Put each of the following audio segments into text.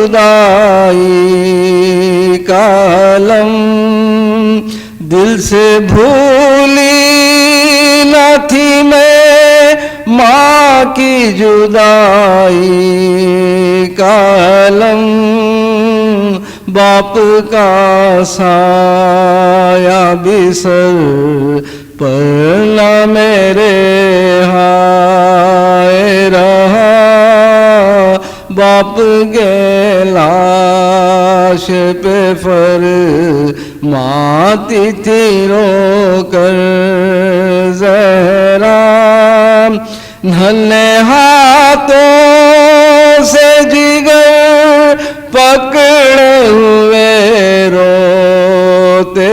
جدائی کا علم دل سے بھولی نہ تھی میں ماں کی جدائی کا علم باپ کا سایہ بھی سر پر نہ میرے ہائے رہا باپ کے لاش پہ فرماتی تھی رو کر زہرا ننھے ہاتھوں سے جگر پکڑے ہوئے روتے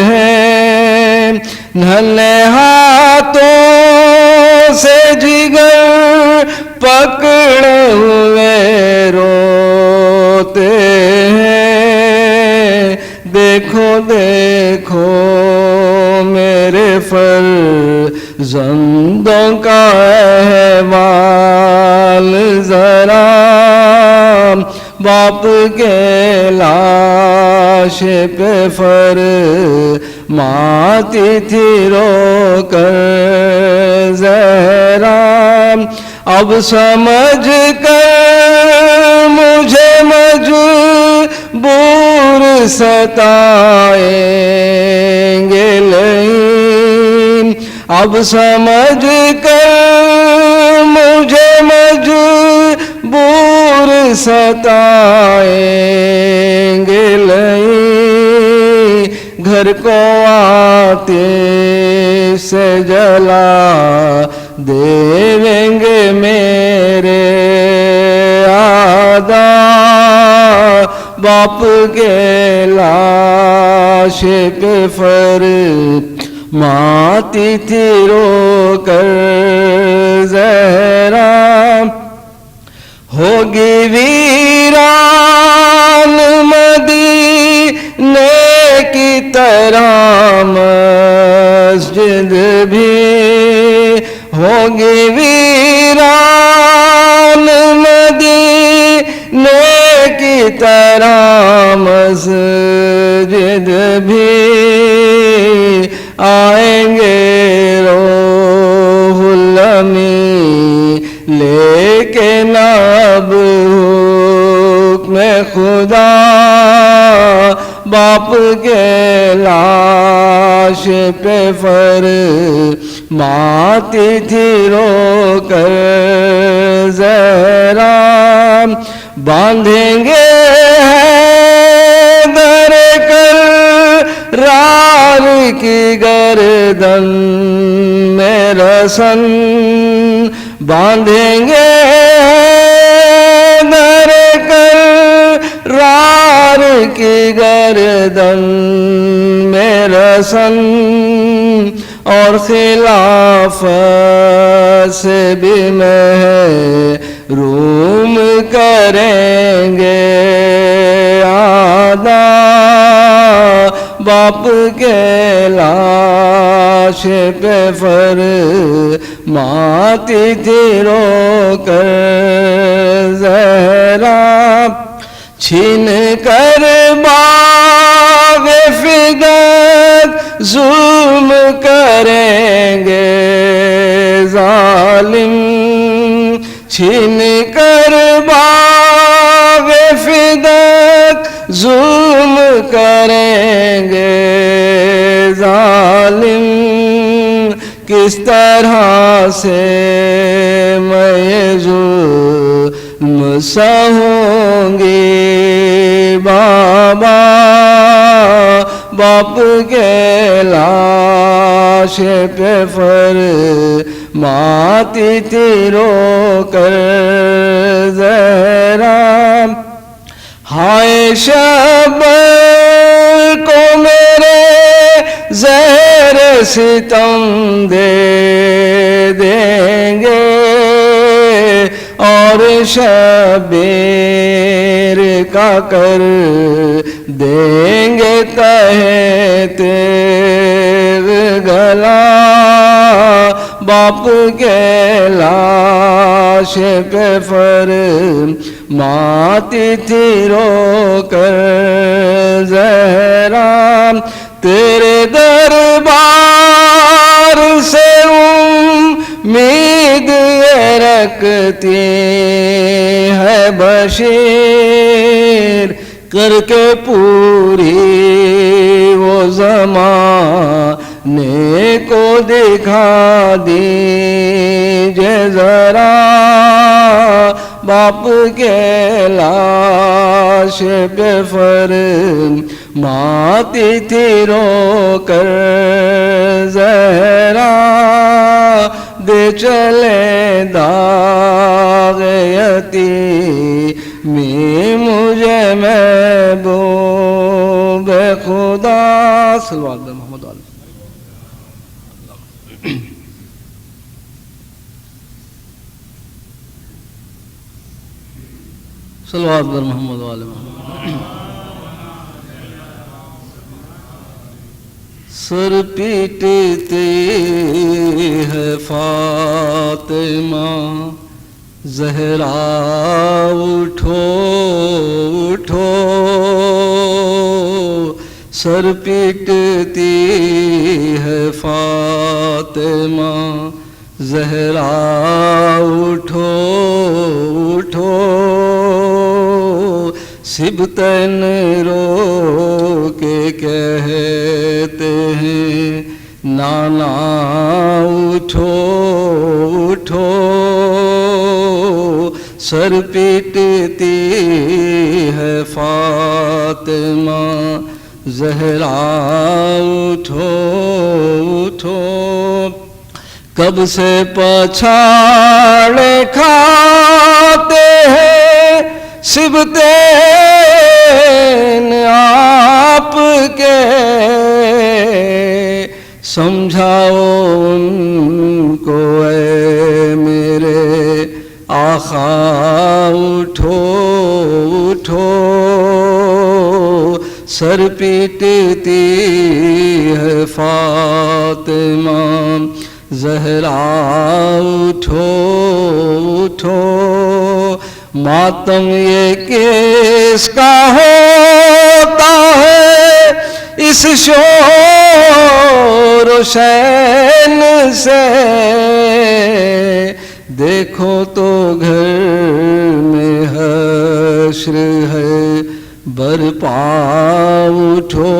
ہیں ننھے ہاتھوں سے جگر پکڑے ہوئے روتے ہیں دیکھو دیکھو میرے فرزندوں کا احوال ذرا باپ کے لاش پہ فرماتی تھی رو کر زہرا اب سمجھ کر مجھے مجبور ستائیں گے لئیم اب سمجھ کر مجھے مجبور ستائیں گے لئیم گھر کو آتے سے جلا دیویں گے میرے آدا باپ کے لاش پہ فرماتی تھی رو کر زہرا ہوگی ویران مدینے کی طرح مسجد بھی ہوگی ویران مدینے کی طرح مسجد بھی آئیں گے روح الامین لے کے نب حکم خدا باپ کے لاش پہ فرماتی تھی رو کر زہرا باندھیں گے حیدر کرار کی گردن میں رسن باندھیں گے حیدر کرار کی گردن میں رسن اور خلافت سے بھی محروم کریں گے آدھا باپ کے لاش پہ فرماتی تھی رو کر زہرا چھین کر باغ فدیت ظلم کریں گے ظالم چھین کر باغ فدیت ظلم کریں گے ظالم کس طرح سے میں ظلم سہوں گی بابا باپ کے لاش پہ فرماتی تھی رو کر زہرا ہائے شبر کو میرے زہر ستم دے دیں گے اور اور شبیر کا کر دیں گے تحت گلا باپ کے لاش پہ فرماتی تھی رو کر زہرا تیرے دربار سے امید یہ رکھتی ہے بشیر کر کے پوری وہ زمانے کو دکھا دیجئے ذرا باپ کے لاش پہ فرماتی تھی رو کر زہرا دے چلے داغ یتیمی مجھے محبوب خدا صلی اللہ علیہ محمد علیہ صلی اللہ علیہ محمد علیہ سر پیٹتی ہے فاطمہ زہرا اٹھو اٹھو سر پیٹتی ہے فاطمہ زہرا اٹھو اٹھو سبطین رو کے کہتے ہیں نانا اٹھو اٹھو سر پیٹتی ہے فاطمہ زہرا اٹھو اٹھو کب سے پچھاڑے کھاتے ہیں سبطین آپ کے سمجھاؤ ان کو اے میرے آقا اٹھو اٹھو سر پیٹتی ہے فاطمہ زہرا اٹھو اٹھو ماتم یہ کس کا ہوتا ہے اس شور و شین سے دیکھو تو گھر میں حشر ہے برپا اٹھو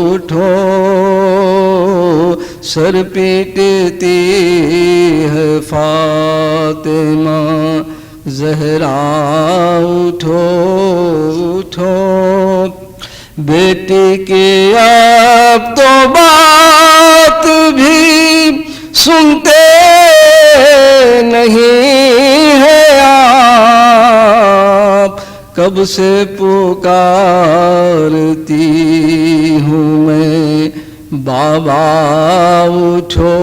اٹھو سر پیٹتی ہے فاطمہ زہرا اٹھو اٹھو بیٹی کی اب تو بات بھی سنتے نہیں ہے آپ کب سے پکارتی ہوں میں بابا اٹھو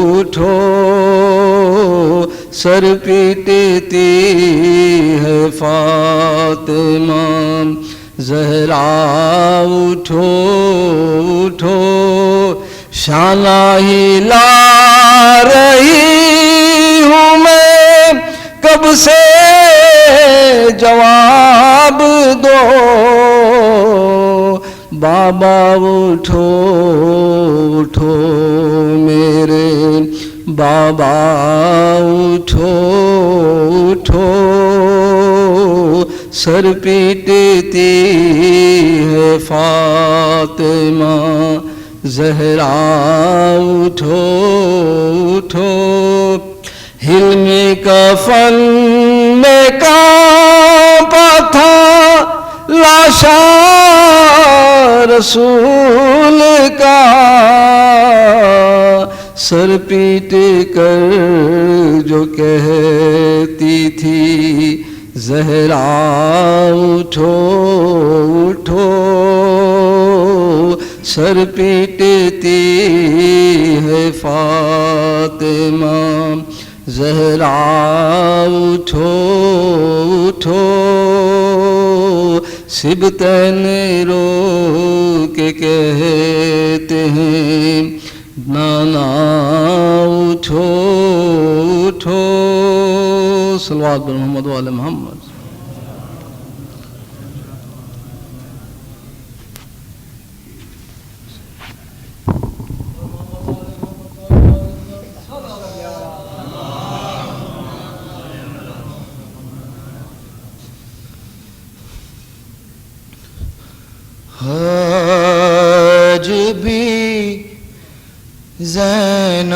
اٹھو سر پیٹتی ہے فاطمہ زہرا اٹھو اٹھو شانہ ہلا رہی ہوں میں کب سے جواب دو بابا اٹھو اٹھو میرے بابا اٹھو اٹھو سر پیٹتی ہے فاطمہ زہرا اٹھو اٹھو حلم کفن میں کانپا تھا لاشا رسول کا سر پیٹ کر جو کہتی تھی زہرا اٹھو اٹھو سر پیٹتی ہے فاطمہ زہرا اٹھو اٹھو سبتین رو کے کہتے ہیں نانا اٹھو اٹھو صلوات بر محمد و آل محمد. آج بھی زینب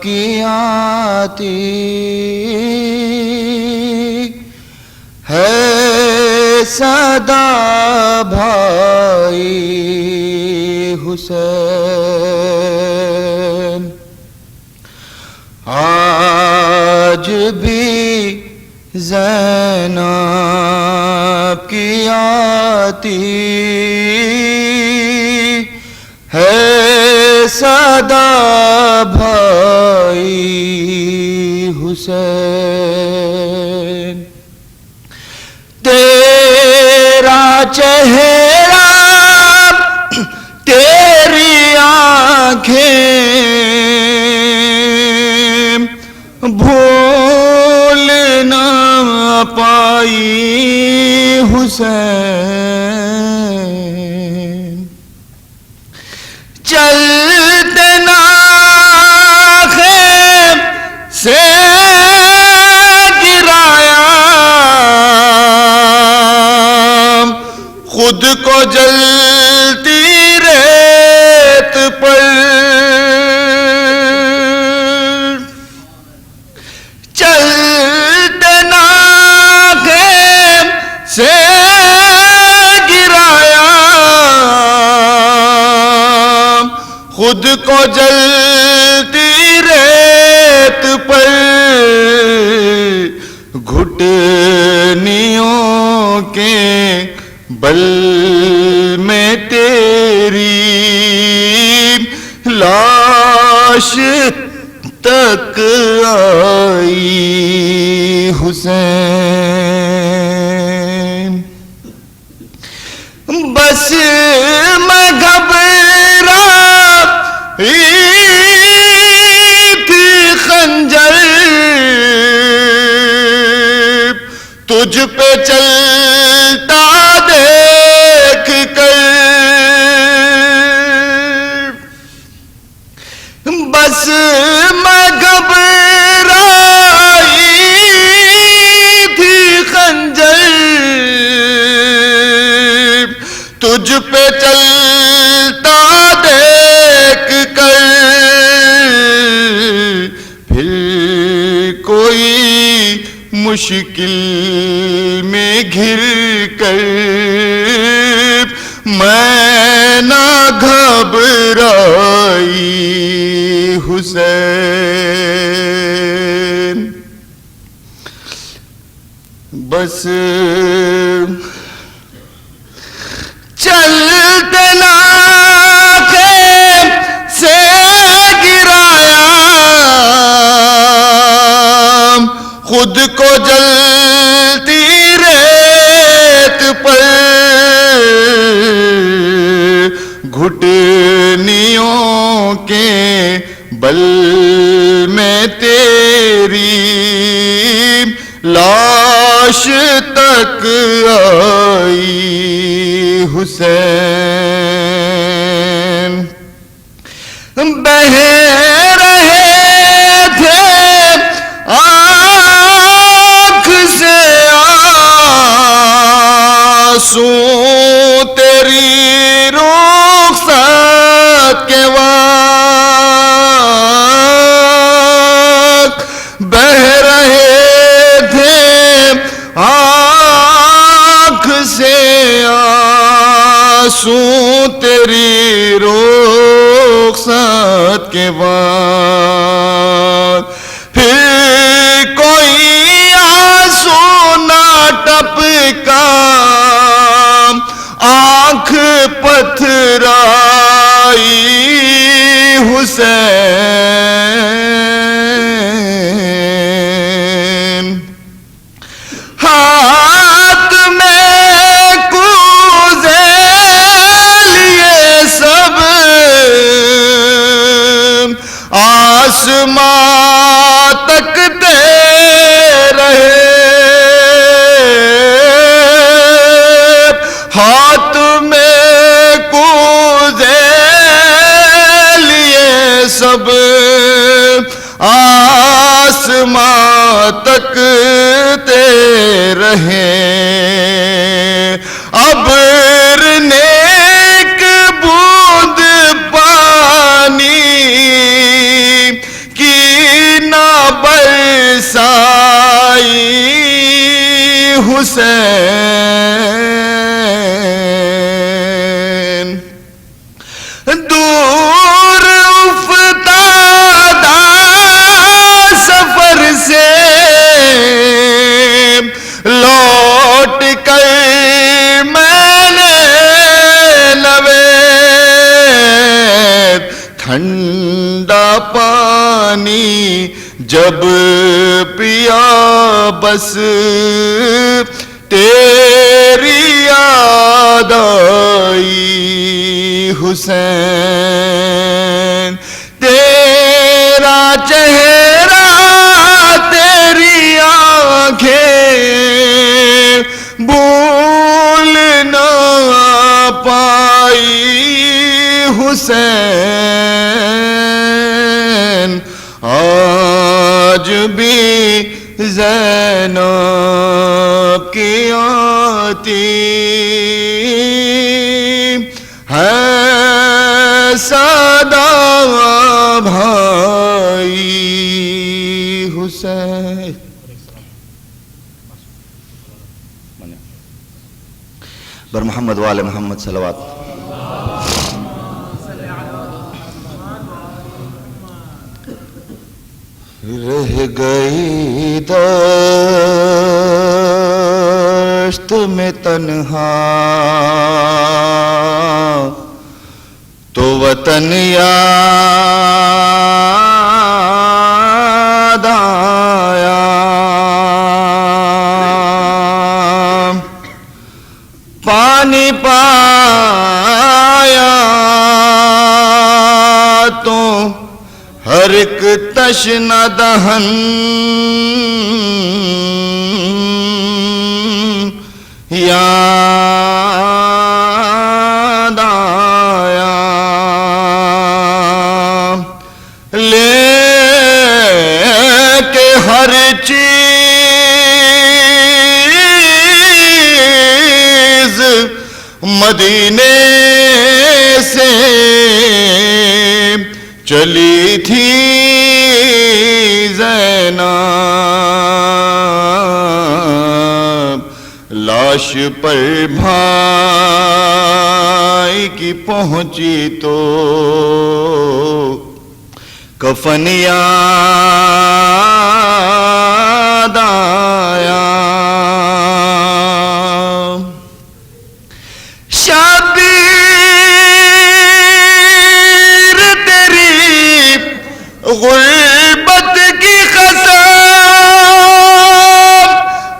کی آتی ہے صدا بھائی حسین. آج بھی زینب کی آتی ہے صدا بھائی حسین. تیرا چہرہ تیری آنکھیں بھول نہ پائی حسین. چلتے ناخن سے گرایا خود کو جلتی ریت پر. چلتے ناخن سے گرایا خود کو جلتی ریت پر. گھٹنیوں کے بل میں تیری لاش تک آئی حسین. بس میں گھبرا تھی خنجر تجھ پہ چلتا دیکھ کر. بس میں گھبرائی تھی خنجر تجھ پہ چلتا دیکھ کر. پھر کوئی مشکل میں گھر کر میں نہ گھبرائی حسین. بس چلتے ناخن سے گرایا خود کو جلتی ریت پر. گھٹنیوں کے بل میں تیری لاش تک آئی حسین. بہہ رہے تھے آنکھ سے آنسو تیری رخصت کے وقت. بہہ رہے تھے آنکھ سے آنسو تیری رخصت کے بعد. پھر کوئی آنسو نہ ٹپکا آنکھ پتھرائی حسین. تکتے رہے ابر نے ایک بوند پانی کی نہ برسائی حسین دور افتادہ سفر سے لوٹ کر میں نے نوید ٹھنڈا پانی جب پیا بس تیری یاد آئی حسین تیرا چہرہ تیری آنکھیں بھول نہ پائی حسین آج بھی زینب کی آتی ہے صدا بھائی حسین بر محمد وآل محمد صلوات رہ گئی دشت میں تنہا تو وطن یاد آیا پانی پایا تو ہر ایک تشنہ دہن یاد آیا لے کے ہر چیز مدینے سے چلی تھی زینب لاش پر بھائی کی پہنچی تو کفن یاد آیا غربت کی قسم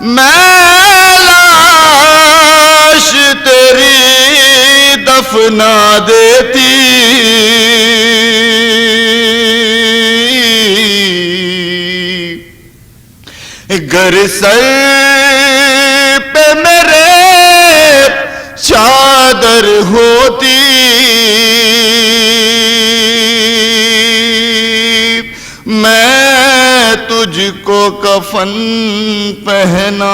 میں لاش تیری دفنا دیتی گر سر پہ میرے چادر ہوتی میں تجھ کو کفن پہنا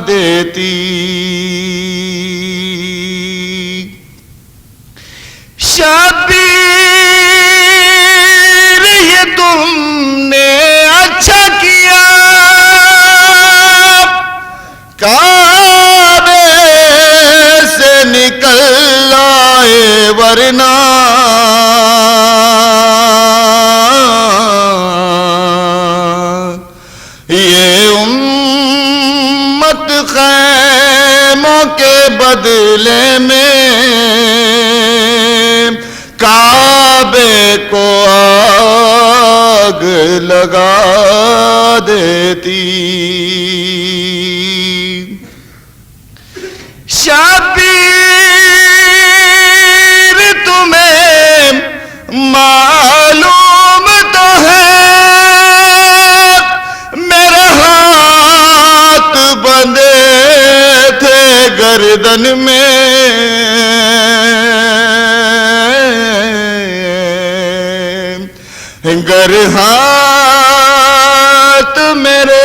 دیتی شبیر یہ تم نے اچھا کیا کعبے سے نکل آئے ورنہ خیموں کے بدلے میں کعبے کو آگ لگا دیتی شبیر تمہیں معلوم تو ہے میرا ہاتھ بندے تھے گردن میں گر ہاتھ میرے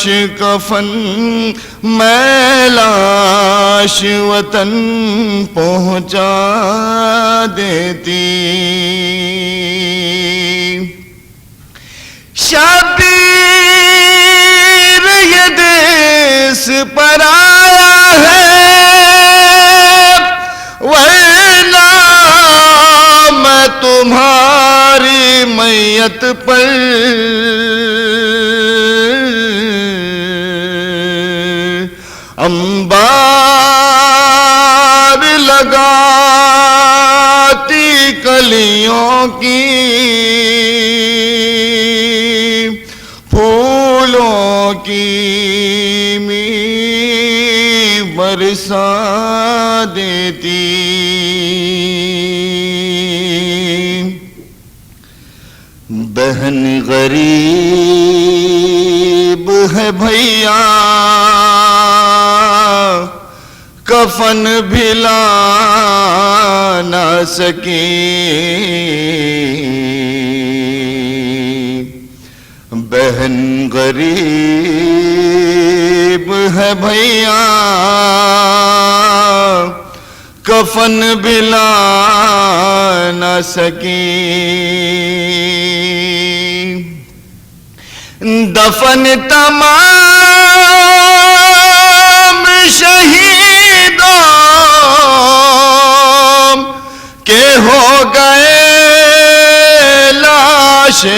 کفن میں لاش وطن پہنچا دیتی شبیر یہ دیس پر آیا ہے ورنہ میں تمہاری میت پر انبار لگاتی کلیوں کی پھولوں کی برسا دیتی بہن غریب ہے بھیا کفن بھی لا نہ سکی بہن غریب ہے بھیا کفن بھی لا نہ سکی دفن تمام شہیدوں کے ہو گئے لاشیں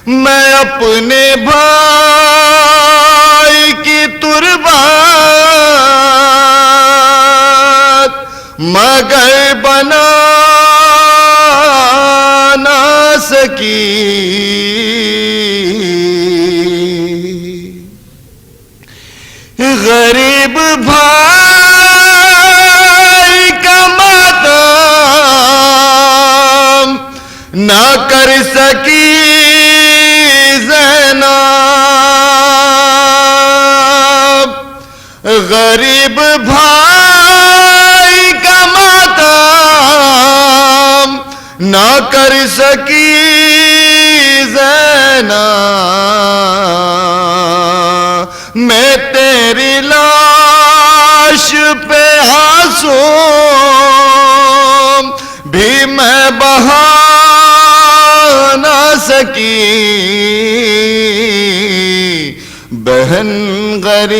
میں اپنے بھائی کی تربت مگر بنا نہ سکی غریب بھائی کا ماتم نہ کر سکی زینب غریب بھائی کا ماتم نہ کر سکی زینب میں تیری لاش پہ آنسو بھی میں بہا نہ سکی بہن غریب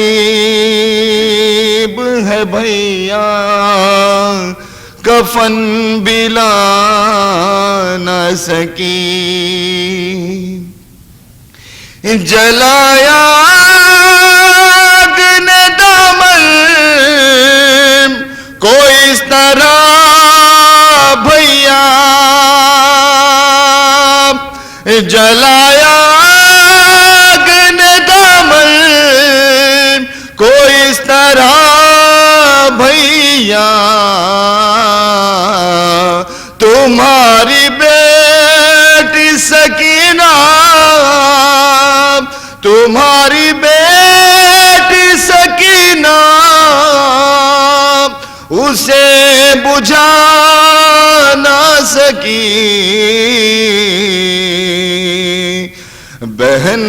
ہے بھیا کفن بھی لا نہ سکی جلایا آگ نے دامن کو اس طرح بھیا جلایا آگ نے دامن کو اس طرح بھیا تمہاری بیٹی سکینہ تمہاری بیٹی سکینہ اسے بجھا نہ سکی بہن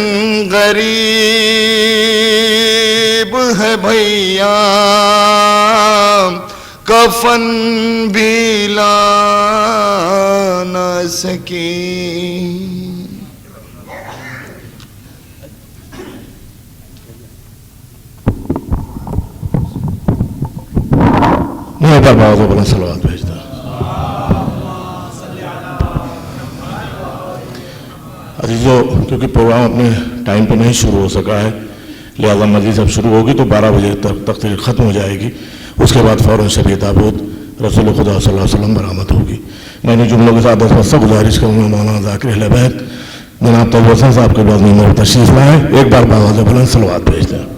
غریب ہے بھیا کفن بھی لا نہ سکی محبت باغ بلند صلوات بھیجتا عزیزو کیونکہ پروگرام اپنے ٹائم پہ نہیں شروع ہو سکا ہے لہذا مزید جب شروع ہوگی تو 12 بجے تک تقریر ختم ہو جائے گی اس کے بعد فوراً شب تابوت رسول خدا صلی اللہ علیہ وسلم برآمد ہوگی میں نے جملوں کے ساتھ دست گزارش کروں گا مولانا ذاکر اہل بیت جناب طیب حسن صاحب کے بعد میں تشریف لائیں ایک بار باغ بلند صلوات بھیجتے ہیں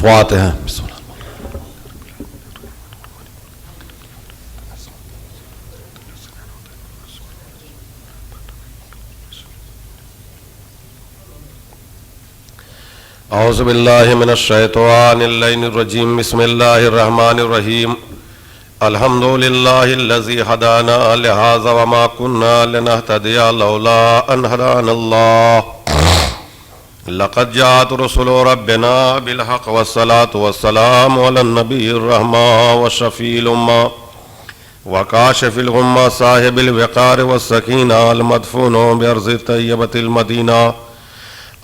فاتحہ بسم اللہ اعوذ باللہ من الشیطان اللعین الرجیم بسم اللہ الرحمن الرحیم الحمد للہ الذی ہدانا لہذا وما كنا لنہتدی لولا ان ہدانا اللہ لقد جاءت رسل ربنا بالحق والصلاة والسلام علی النبی الرحمہ والشفیع الامہ وکاشف الغمہ صاحب الوقار والسکینہ المدفون بارض طیبۃ المدینہ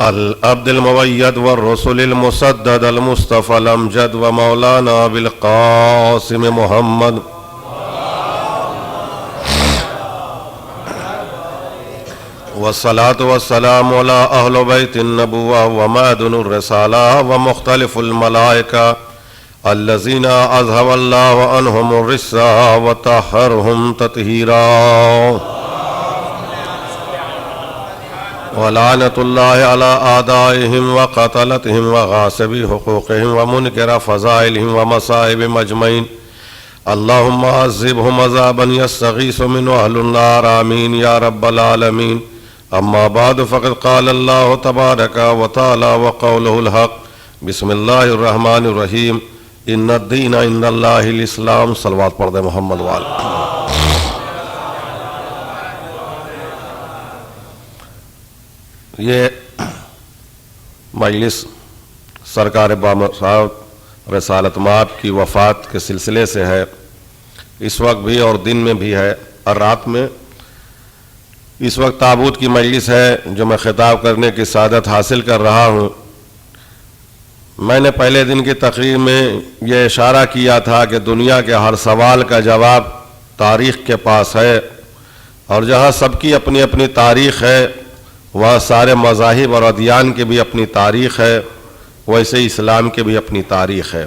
العبد المؤید والرسل المسدد المصطفى الامجد ومولانا بالقاسم محمد والصلاة والسلام على أهل بيت النبوة ومعدن الرسالة ومختلف الملائكة الذين أذهب الله عنهم الرجس وطهرهم تطهيرا ولعنة الله على أعدائهم وقتلتهم وغاصبي حقوقهم ومنكر فضائلهم ومصائب أجمعين اللهم عذبهم عذابا يستغيث منه أهل النار آمين يا رب العالمين أما بعد فقد قال الله تبارك وتعالى وقوله الحق بسم الله الرحمن الرحيم إن الدين عند الله الإسلام صلوات پڑھ دے محمد وآلہ یہ مجلس سرکار صاحب رسالت مآب کی وفات کے سلسلے سے ہے، اس وقت بھی اور دن میں بھی ہے اور رات میں۔ اس وقت تابوت کی مجلس ہے جو میں خطاب کرنے کی سعادت حاصل کر رہا ہوں۔ میں نے پہلے دن کی تقریر میں یہ اشارہ کیا تھا کہ دنیا کے ہر سوال کا جواب تاریخ کے پاس ہے، اور جہاں سب کی اپنی اپنی تاریخ ہے وہاں سارے مذاہب اور ادیان کی بھی اپنی تاریخ ہے، ویسے اسلام کی بھی اپنی تاریخ ہے،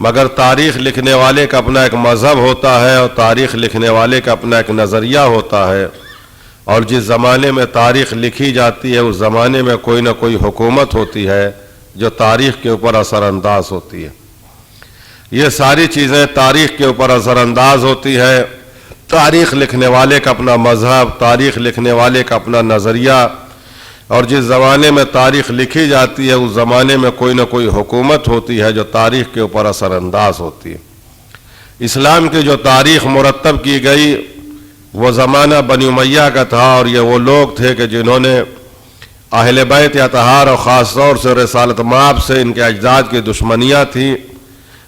مگر تاریخ لکھنے والے کا اپنا ایک مذہب ہوتا ہے اور تاریخ لکھنے والے کا اپنا ایک نظریہ ہوتا ہے، اور جس زمانے میں تاریخ لکھی جاتی ہے اس زمانے میں کوئی نہ کوئی حکومت ہوتی ہے جو تاریخ کے اوپر اثر انداز ہوتی ہے۔ یہ ساری چیزیں تاریخ کے اوپر اثر انداز ہوتی ہے۔ تاریخ لکھنے والے کا اپنا مذہب، تاریخ لکھنے والے کا اپنا نظریہ، اور جس زمانے میں تاریخ لکھی جاتی ہے اس زمانے میں کوئی نہ کوئی حکومت ہوتی ہے جو تاریخ کے اوپر اثر انداز ہوتی ہے۔ اسلام کی جو تاریخ مرتب کی گئی وہ زمانہ بنی امیہ کا تھا، اور یہ وہ لوگ تھے کہ جنہوں نے اہل بیت اطہار اور خاص طور سے رسالت مآب سے ان کے اجداد کی دشمنیاں تھیں،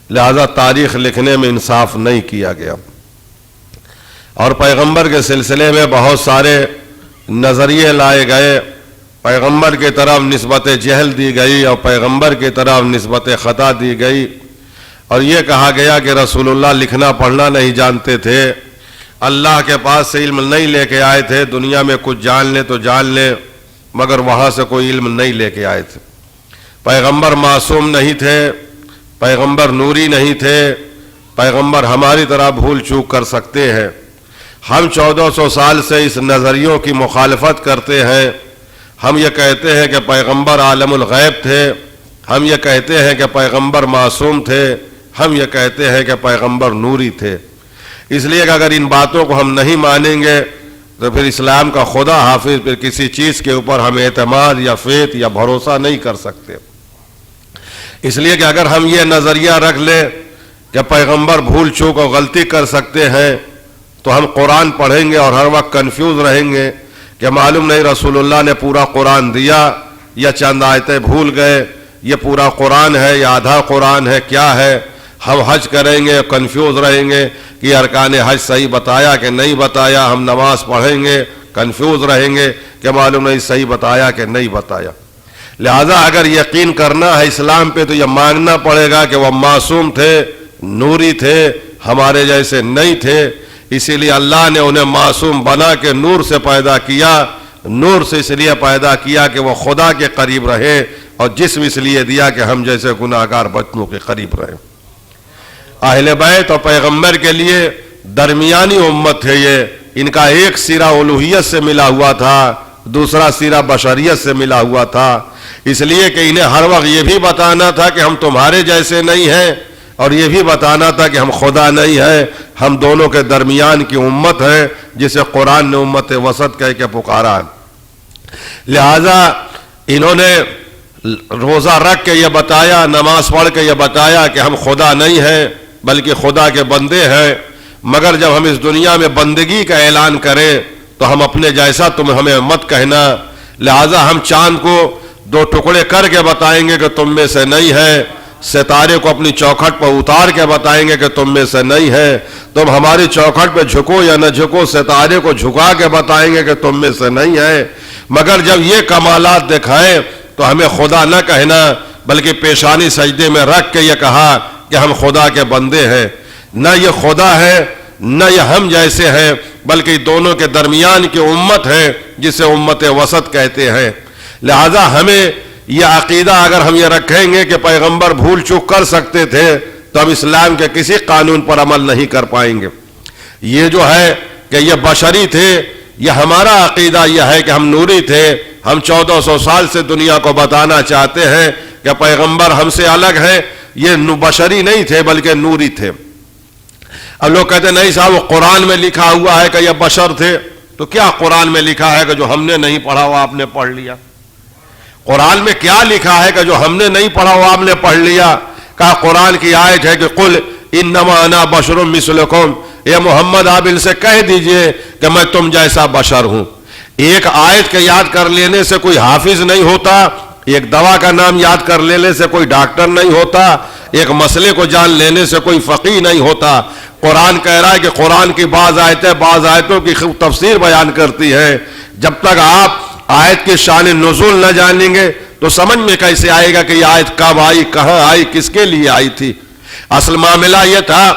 لہذا تاریخ لکھنے میں انصاف نہیں کیا گیا، اور پیغمبر کے سلسلے میں بہت سارے نظریے لائے گئے، پیغمبر کی طرف نسبت جہل دی گئی اور پیغمبر کی طرف نسبت خطا دی گئی، اور یہ کہا گیا کہ رسول اللہ لکھنا پڑھنا نہیں جانتے تھے، اللہ کے پاس سے علم نہیں لے کے آئے تھے، دنیا میں کچھ جان لیں تو جان لیں مگر وہاں سے کوئی علم نہیں لے کے آئے تھے۔ پیغمبر معصوم نہیں تھے، پیغمبر نوری نہیں تھے، پیغمبر ہماری طرح بھول چوک کر سکتے ہیں۔ ہم 1400 سال سے اس نظریوں کی مخالفت کرتے ہیں۔ ہم یہ کہتے ہیں کہ پیغمبر عالم الغیب تھے، ہم یہ کہتے ہیں کہ پیغمبر معصوم تھے، ہم یہ کہتے ہیں کہ پیغمبر نوری تھے، اس لیے کہ اگر ان باتوں کو ہم نہیں مانیں گے تو پھر اسلام کا خدا حافظ پھر کسی چیز کے اوپر ہم اعتماد یا فیت یا بھروسہ نہیں کر سکتے۔ اس لیے کہ اگر ہم یہ نظریہ رکھ لیں کہ پیغمبر بھول چوک اور غلطی کر سکتے ہیں تو ہم قرآن پڑھیں گے اور ہر وقت کنفیوز رہیں گے کہ معلوم نہیں رسول اللہ نے پورا قرآن دیا یا چند آیتیں بھول گئے، یہ پورا قرآن ہے یا آدھا قرآن ہے، کیا ہے۔ ہم حج کریں گے کنفیوز رہیں گے کہ ارکان حج صحیح بتایا کہ نہیں بتایا، ہم نماز پڑھیں گے کنفیوز رہیں گے کہ معلوم نہیں صحیح بتایا کہ نہیں بتایا۔ لہذا اگر یقین کرنا ہے اسلام پہ تو یہ ماننا پڑے گا کہ وہ معصوم تھے، نوری تھے، ہمارے جیسے نہیں تھے، اسی لیے اللہ نے انہیں معصوم بنا کے نور سے پیدا کیا، نور سے اس لیے پیدا کیا کہ وہ خدا کے قریب رہے، اور جسم اس لیے دیا کہ ہم جیسے گناہگار بچوں کے قریب رہے۔ اہل بیت اور پیغمبر کے لیے درمیانی امت ہے یہ، ان کا ایک سرا الوہیت سے ملا ہوا تھا، دوسرا سرا بشریت سے ملا ہوا تھا، اس لیے کہ انہیں ہر وقت یہ بھی بتانا تھا کہ ہم تمہارے جیسے نہیں ہیں، اور یہ بھی بتانا تھا کہ ہم خدا نہیں ہیں، ہم دونوں کے درمیان کی امت ہے جسے قرآن نے امت وسط کہہ کے پکارا۔ لہذا انہوں نے روزہ رکھ کے یہ بتایا, نماز پڑھ کے یہ بتایا کہ ہم خدا نہیں ہیں بلکہ خدا کے بندے ہیں, مگر جب ہم اس دنیا میں بندگی کا اعلان کریں تو ہم اپنے جیسا تم ہمیں مت کہنا, لہذا ہم چاند کو 2 ٹکڑے کر کے بتائیں گے کہ تم میں سے نہیں ہے, ستارے کو اپنی چوکھٹ پر اتار کے بتائیں گے کہ تم میں سے نہیں ہے, تم ہماری چوکھٹ پہ جھکو یا نہ جھکو ستارے کو جھکا کے بتائیں گے کہ تم میں سے نہیں ہے, مگر جب یہ کمالات دکھائیں تو ہمیں خدا نہ کہنا بلکہ پیشانی سجدے میں رکھ کے یہ کہا کہ ہم خدا کے بندے ہیں. نہ یہ خدا ہے نہ یہ ہم جیسے ہیں, بلکہ دونوں کے درمیان کی امت ہے جسے امت وسط کہتے ہیں. لہذا ہمیں یہ عقیدہ اگر ہم یہ رکھیں گے کہ پیغمبر بھول چوک کر سکتے تھے تو ہم اسلام کے کسی قانون پر عمل نہیں کر پائیں گے. یہ جو ہے کہ یہ بشری تھے, یہ ہمارا عقیدہ یہ ہے کہ ہم نوری تھے. ہم 1400 سال سے دنیا کو بتانا چاہتے ہیں کہ پیغمبر ہم سے الگ ہیں, یہ بشری نہیں تھے بلکہ نوری تھے. اب لوگ کہتے ہیں نہیں صاحب وہ قرآن میں لکھا ہوا ہے کہ یہ بشر تھے, تو کیا قرآن میں لکھا ہے کہ جو ہم نے نہیں پڑھا وہ آپ نے پڑھ لیا؟ قرآن میں کیا لکھا ہے کہ جو ہم نے نہیں پڑھا وہ آپ نے پڑھ لیا؟ کہا قرآن کی آیت ہے کہ قل انما انا بشر مثلکم, اے محمد آپ ان سے کہہ دیجئے کہ میں تم جیسا بشر ہوں. ایک آیت کے یاد کر لینے سے کوئی حافظ نہیں ہوتا, ایک دوا کا نام یاد کر لینے سے کوئی ڈاکٹر نہیں ہوتا, ایک مسئلے کو جان لینے سے کوئی فقیہ نہیں ہوتا. قرآن کہہ رہا ہے کہ قرآن کی بعض آیتیں بعض آیتوں کی تفسیر بیان کرتی ہے. جب تک آپ آیت کی شان نزول نہ جانیں گے تو سمجھ میں کیسے آئے گا کہ یہ آیت کب آئی, کہاں آئی, کس کے لیے آئی تھی. اصل معاملہ یہ تھا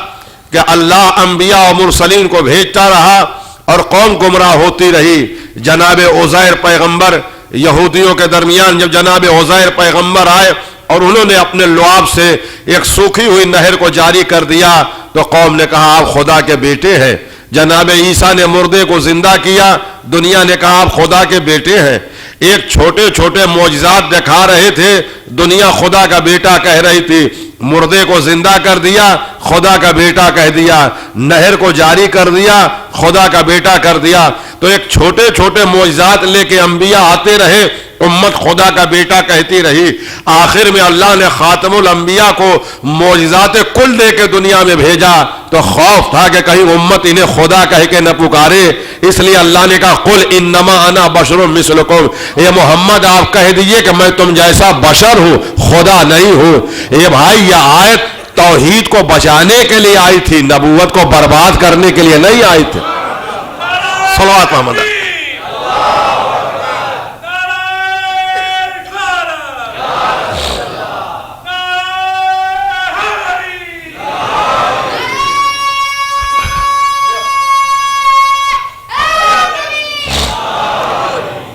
کہ اللہ انبیاء و مرسلین کو بھیجتا رہا اور قوم گمراہ ہوتی رہی. جناب عزیر پیغمبر, یہودیوں کے درمیان جب جناب عزیر پیغمبر آئے اور انہوں نے اپنے لعاب سے ایک سوکھی ہوئی نہر کو جاری کر دیا تو قوم نے کہا آپ خدا کے بیٹے ہیں. جناب عیسیٰ نے مردے کو زندہ کیا, دنیا نے کہا آپ خدا کے بیٹے ہیں. ایک چھوٹے چھوٹے معجزات دکھا رہے تھے, دنیا خدا کا بیٹا کہہ رہی تھی. مردے کو زندہ کر دیا, خدا کا بیٹا کہہ دیا. نہر کو جاری کر دیا, خدا کا بیٹا کر دیا. تو ایک چھوٹے چھوٹے معجزات لے کے انبیاء آتے رہے, امت خدا کا بیٹا کہتی رہی. آخر میں اللہ نے خاتم الانبیاء کو معجزات کل دے کے دنیا میں بھیجا تو خوف تھا کہ کہیں امت انہیں خدا کہہ کے نہ پکارے, اس لیے اللہ نے کہا قل انما انا بشر مثلکم, اے محمد آپ کہہ دیجئے کہ میں تم جیسا بشر ہوں, خدا نہیں ہوں. اے بھائی یہ آیت توحید کو بچانے کے لیے آئی تھی, نبوت کو برباد کرنے کے لیے نہیں آئی تھی. صلوات محمد.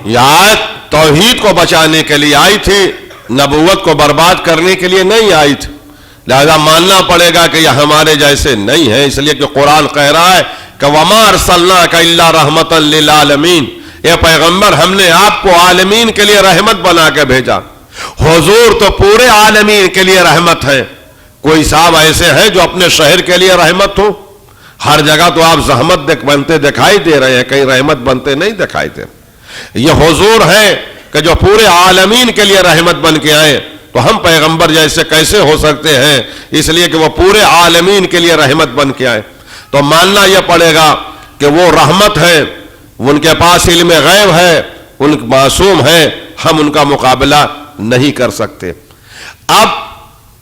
یہ آیت توحید کو بچانے کے لیے آئی تھی, نبوت کو برباد کرنے کے لیے نہیں آئی تھی. لہذا ماننا پڑے گا کہ یہ ہمارے جیسے نہیں ہے, اس لیے کہ قرآن کہہ رہا ہے کہ وَمَا أَرْسَلْنَاكَ إِلَّا رَحْمَةً لِّلْعَالَمِينَ, اے پیغمبر ہم نے آپ کو عالمین کے لیے رحمت بنا کے بھیجا. حضور تو پورے عالمین کے لیے رحمت ہے. کوئی صاحب ایسے ہیں جو اپنے شہر کے لیے رحمت ہو؟ ہر جگہ تو آپ زحمت بنتے دکھائی دے رہے ہیں, کہیں رحمت بنتے نہیں دکھائی دے. یہ حضور ہے کہ جو پورے عالمین کے لیے رحمت بن کے آئے, تو ہم پیغمبر جیسے کیسے ہو سکتے ہیں؟ اس لیے کہ وہ پورے عالمین کے لیے رحمت بن کے آئے. تو ماننا یہ پڑے گا کہ وہ رحمت ہے, ان کے پاس علم غیب ہے, ان معصوم ہے, ہم ان کا مقابلہ نہیں کر سکتے. اب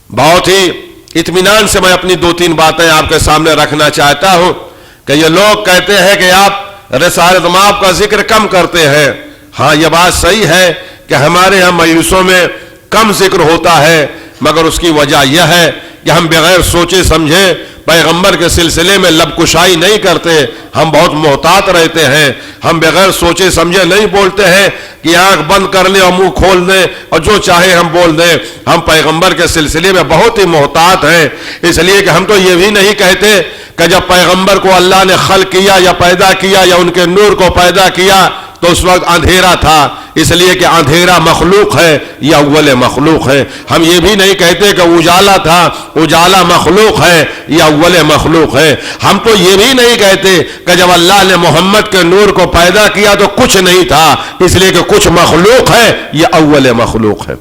بہت ہی اطمینان سے میں اپنی 2-3 باتیں آپ کے سامنے رکھنا چاہتا ہوں کہ یہ لوگ کہتے ہیں کہ آپ رسالت مآب کا ذکر کم کرتے ہیں. ہاں یہ بات صحیح ہے کہ ہمارے ہاں مجلسوں میں کم ذکر ہوتا ہے, مگر اس کی وجہ یہ ہے کہ ہم بغیر سوچے سمجھے پیغمبر کے سلسلے میں لب کشائی نہیں کرتے. ہم بہت محتاط رہتے ہیں, ہم بغیر سوچے سمجھے نہیں بولتے ہیں کہ آنکھ بند کر لیں اور منہ کھول دیں اور جو چاہے ہم بول دیں. ہم پیغمبر کے سلسلے میں بہت ہی محتاط ہیں, اس لیے کہ ہم تو یہ بھی نہیں کہتے کہ جب پیغمبر کو اللہ نے خلق کیا یا پیدا کیا یا ان کے نور کو پیدا کیا تو اس وقت اندھیرا تھا, اس لیے کہ اندھیرا مخلوق ہے یا اول مخلوق ہے. ہم یہ بھی نہیں کہتے کہ اجالا تھا, اجالا مخلوق ہے یا اول مخلوق ہے. ہم تو یہ بھی نہیں کہتے کہ جب اللہ نے محمد کے نور کو پیدا کیا تو کچھ نہیں تھا, اس لیے کہ کچھ مخلوق ہے یا اول مخلوق ہے.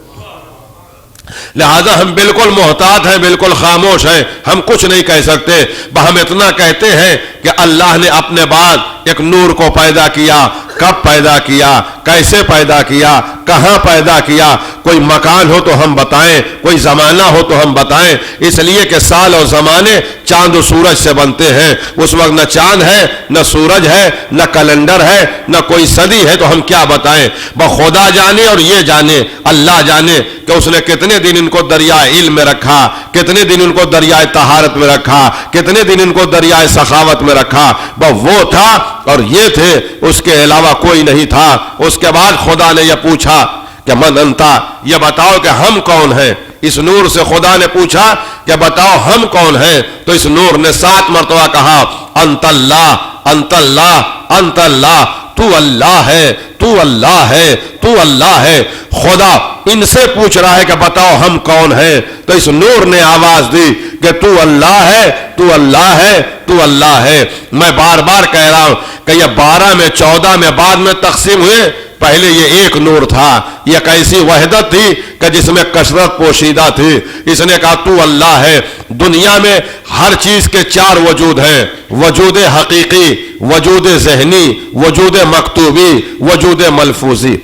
لہذا ہم بالکل محتاط ہیں, بالکل خاموش ہیں, ہم کچھ نہیں کہہ سکتے. ہم اتنا کہتے ہیں کہ اللہ نے اپنے بعد ایک نور کو پیدا کیا. کب پیدا کیا, کیسے پیدا کیا, کہاں پیدا کیا, کوئی مکان ہو تو ہم بتائیں, کوئی زمانہ ہو تو ہم بتائیں. اس لیے کہ سال اور زمانے چاند و سورج سے بنتے ہیں. اس وقت نہ چاند ہے, نہ سورج ہے, نہ کیلنڈر ہے, نہ کوئی صدی ہے, تو ہم کیا بتائیں. خدا جانے اور یہ جانے, اللہ جانے کہ اس نے کتنے دن ان کو دریائے علم میں رکھا, کتنے دن ان کو دریائے طہارت میں رکھا, کتنے دن ان کو دریائے سخاوت میں رکھا. وہ تھا اور یہ تھے, اس کے علاوہ کوئی نہیں تھا. اس کے بعد خدا نے یہ پوچھا کہ من انتا, یہ بتاؤ کہ ہم کون ہیں. اس نور سے خدا نے پوچھا کہ بتاؤ ہم کون ہیں. تو اس نور نے 7 مرتبہ کہا انت اللہ, انت اللہ, انت اللہ, تو اللہ ہے, تو اللہ ہے, تو اللہ ہے. خدا ان سے پوچھ رہا ہے کہ بتاؤ ہم کون ہیں. تو اس نور نے آواز دی کہ تو اللہ ہے, تو اللہ ہے, تو اللہ ہے. میں بار بار کہہ رہا ہوں کہ یہ 12 میں 14 میں بعد میں تقسیم ہوئے. پہلے یہ ایک نور تھا. یہ ایک ایسی وحدت تھی کہ جس میں کثرت پوشیدہ تھی. اس نے کہا تو اللہ ہے. دنیا میں ہر چیز کے 4 وجود ہیں, وجود حقیقی, وجود ذہنی, وجود مکتوبی, وجود ملفوظی.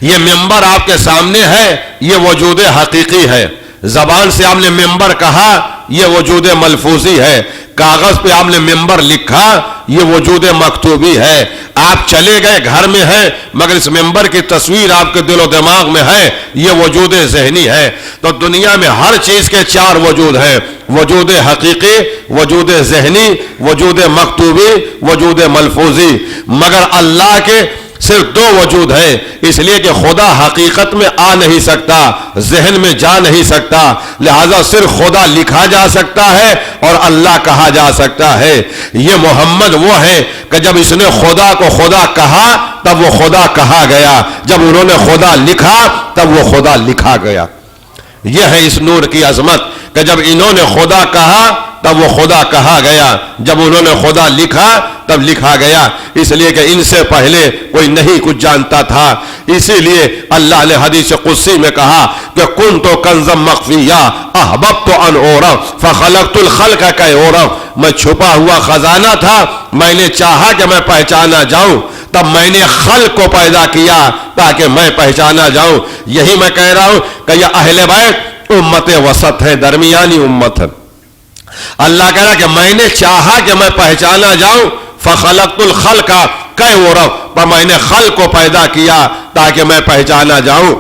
یہ ممبر آپ کے سامنے ہے, یہ وجود حقیقی ہے. زبان سے آپ نے ممبر کہا, یہ وجود ملفوظی ہے. کاغذ پہ آپ نے ممبر لکھا, یہ وجود مکتوبی ہے. آپ چلے گئے گھر میں ہیں مگر اس ممبر کی تصویر آپ کے دل و دماغ میں ہے, یہ وجود ذہنی ہے. تو دنیا میں ہر چیز کے 4 وجود ہیں, وجود حقیقی, وجود ذہنی, وجود مکتوبی, وجود ملفوظی. مگر اللہ کے صرف 2 وجود ہیں. اس لیے کہ خدا حقیقت میں آ نہیں سکتا, ذہن میں جا نہیں سکتا. لہذا صرف خدا لکھا جا سکتا ہے اور اللہ کہا جا سکتا ہے. یہ محمد وہ ہے کہ جب اس نے خدا کو خدا کہا تب وہ خدا کہا گیا, جب انہوں نے خدا لکھا تب وہ خدا لکھا گیا. یہ ہے اس نور کی عظمت کہ جب انہوں نے خدا کہا تب وہ خدا کہا گیا, جب انہوں نے خدا لکھا تب لکھا گیا. اس لیے کہ ان سے پہلے کوئی نہیں کچھ جانتا تھا. اسی لیے اللہ نے حدیث قدسی میں کہا کہ کنت کنزا مخفیا احببت ان اعرف فخلقت الخلق کی اعرف. میں چھپا ہوا خزانہ تھا, میں نے چاہا کہ میں پہچانا جاؤں, تب میں نے خلق کو پیدا کیا تاکہ میں پہچانا جاؤں. یہی میں کہہ رہا ہوں کہ یہ اہل بیت امت وسط ہے, درمیانی امت ہے. اللہ کہہ رہا کہ میں نے چاہا کہ میں پہچانا جاؤں, فخلقت الخلق کی اعرف, پر میں نے خلق کو پیدا کیا تاکہ میں پہچانا جاؤں.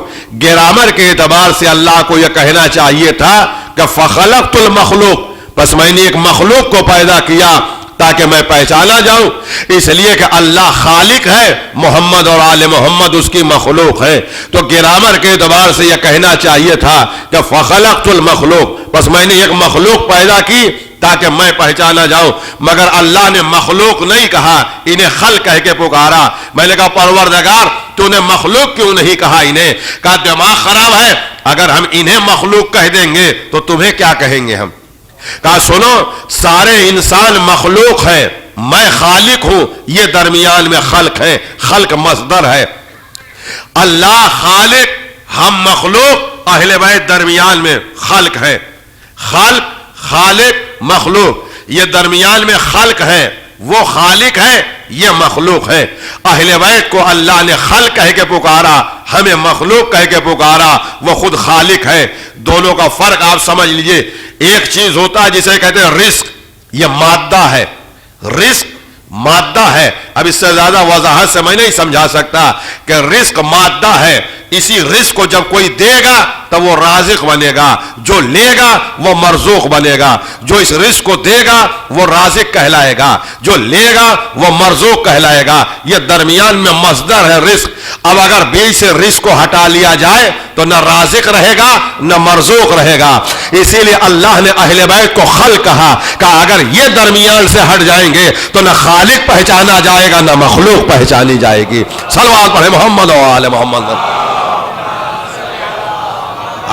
گرامر کے اعتبار سے اللہ کو یہ کہنا چاہیے تھا کہ فخلقت المخلوق, بس میں نے ایک مخلوق کو پیدا کیا تاکہ میں پہچانا جاؤں. اس لیے کہ اللہ خالق ہے, محمد اور آل محمد اس کی مخلوق ہے. تو گرامر کے اعتبار سے یہ کہنا چاہیے تھا کہ فخلقت المخلوق, بس میں نے ایک مخلوق پیدا کی تاکہ میں پہچانا جاؤں. مگر اللہ نے مخلوق نہیں کہا, انہیں خلق کہہ کے پکارا. میں نے کہا پروردگار تو نے مخلوق کیوں نہیں کہا انہیں؟ کہا دماغ خراب ہے, اگر ہم انہیں مخلوق کہہ دیں گے تو تمہیں کیا کہیں گے ہم؟ کہا سنو, سارے انسان مخلوق ہے, میں خالق ہوں, یہ درمیان میں خلق ہے. خلق مصدر ہے. اللہ خالق, ہم مخلوق, اہل بیت درمیان میں خلق ہے. خلق, خالق, مخلوق, یہ درمیان میں خلق ہے. وہ خالق ہے, یہ مخلوق ہے. اہل بیت کو اللہ نے خلق کہہ کے پکارا, ہمیں مخلوق کہہ کے پکارا. وہ خود خالق ہے. دونوں کا فرق آپ سمجھ لیجئے. ایک چیز ہوتا ہے جسے کہتے ہیں رزق, یہ مادہ ہے. رزق مادہ ہے. اب اس سے زیادہ وضاحت سے میں نہیں سمجھا سکتا کہ رزق مادہ ہے. اسی رزق کو جب کوئی دے گا تو وہ رازق بنے گا, جو لے گا وہ مرزوق بنے گا. جو اس رزق کو دے گا وہ رازق کہلائے گا, جو لے گا وہ مرزوق کہلائے گا. یہ درمیان میں مصدر ہے رزق. اب اگر بیچ سے رزق کو ہٹا لیا جائے تو نہ رازق رہے گا نہ مرزوق رہے گا. اسی لیے اللہ نے اہل بیت کو خلق کہا کہ اگر یہ درمیان سے ہٹ جائیں گے تو نہ خالق پہچانا جائے گا نہ مخلوق پہچانی جائے گی. صلوات پڑھے محمد و آل محمد.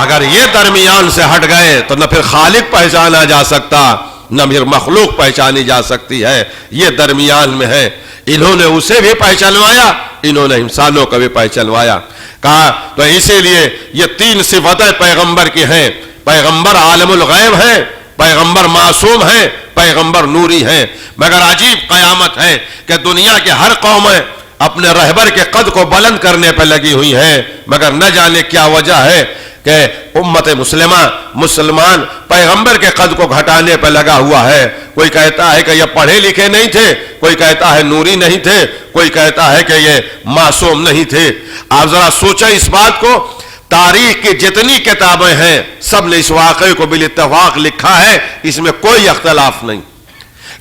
اگر یہ درمیان سے ہٹ گئے تو نہ پھر خالق پہچانا جا سکتا نہ پھر مخلوق پہچانی جا سکتی ہے، یہ درمیان میں ہے۔ انہوں نے اسے بھی پہچانوایا، انہوں نے انسانوں کو بھی پہچانوایا۔ کہا تو اسی لیے یہ تین صفتیں پیغمبر کی ہیں، پیغمبر عالم الغیب ہے، پیغمبر معصوم ہے، پیغمبر نوری ہے۔ مگر عجیب قیامت ہے کہ دنیا کے ہر قومیں اپنے رہبر کے قد کو بلند کرنے پہ لگی ہوئی ہیں، مگر نہ جانے کیا وجہ ہے کہ امت مسلمان پیغمبر کے قد کو گھٹانے پہ لگا ہوا ہے۔ کوئی کہتا ہے کہ یہ پڑھے لکھے نہیں تھے، کوئی کہتا ہے نوری نہیں تھے، کوئی کہتا ہے کہ یہ معصوم نہیں تھے۔ آپ ذرا سوچیں اس بات کو، تاریخ کی جتنی کتابیں ہیں سب نے اس واقعے کو بالاتفاق لکھا ہے، اس میں کوئی اختلاف نہیں،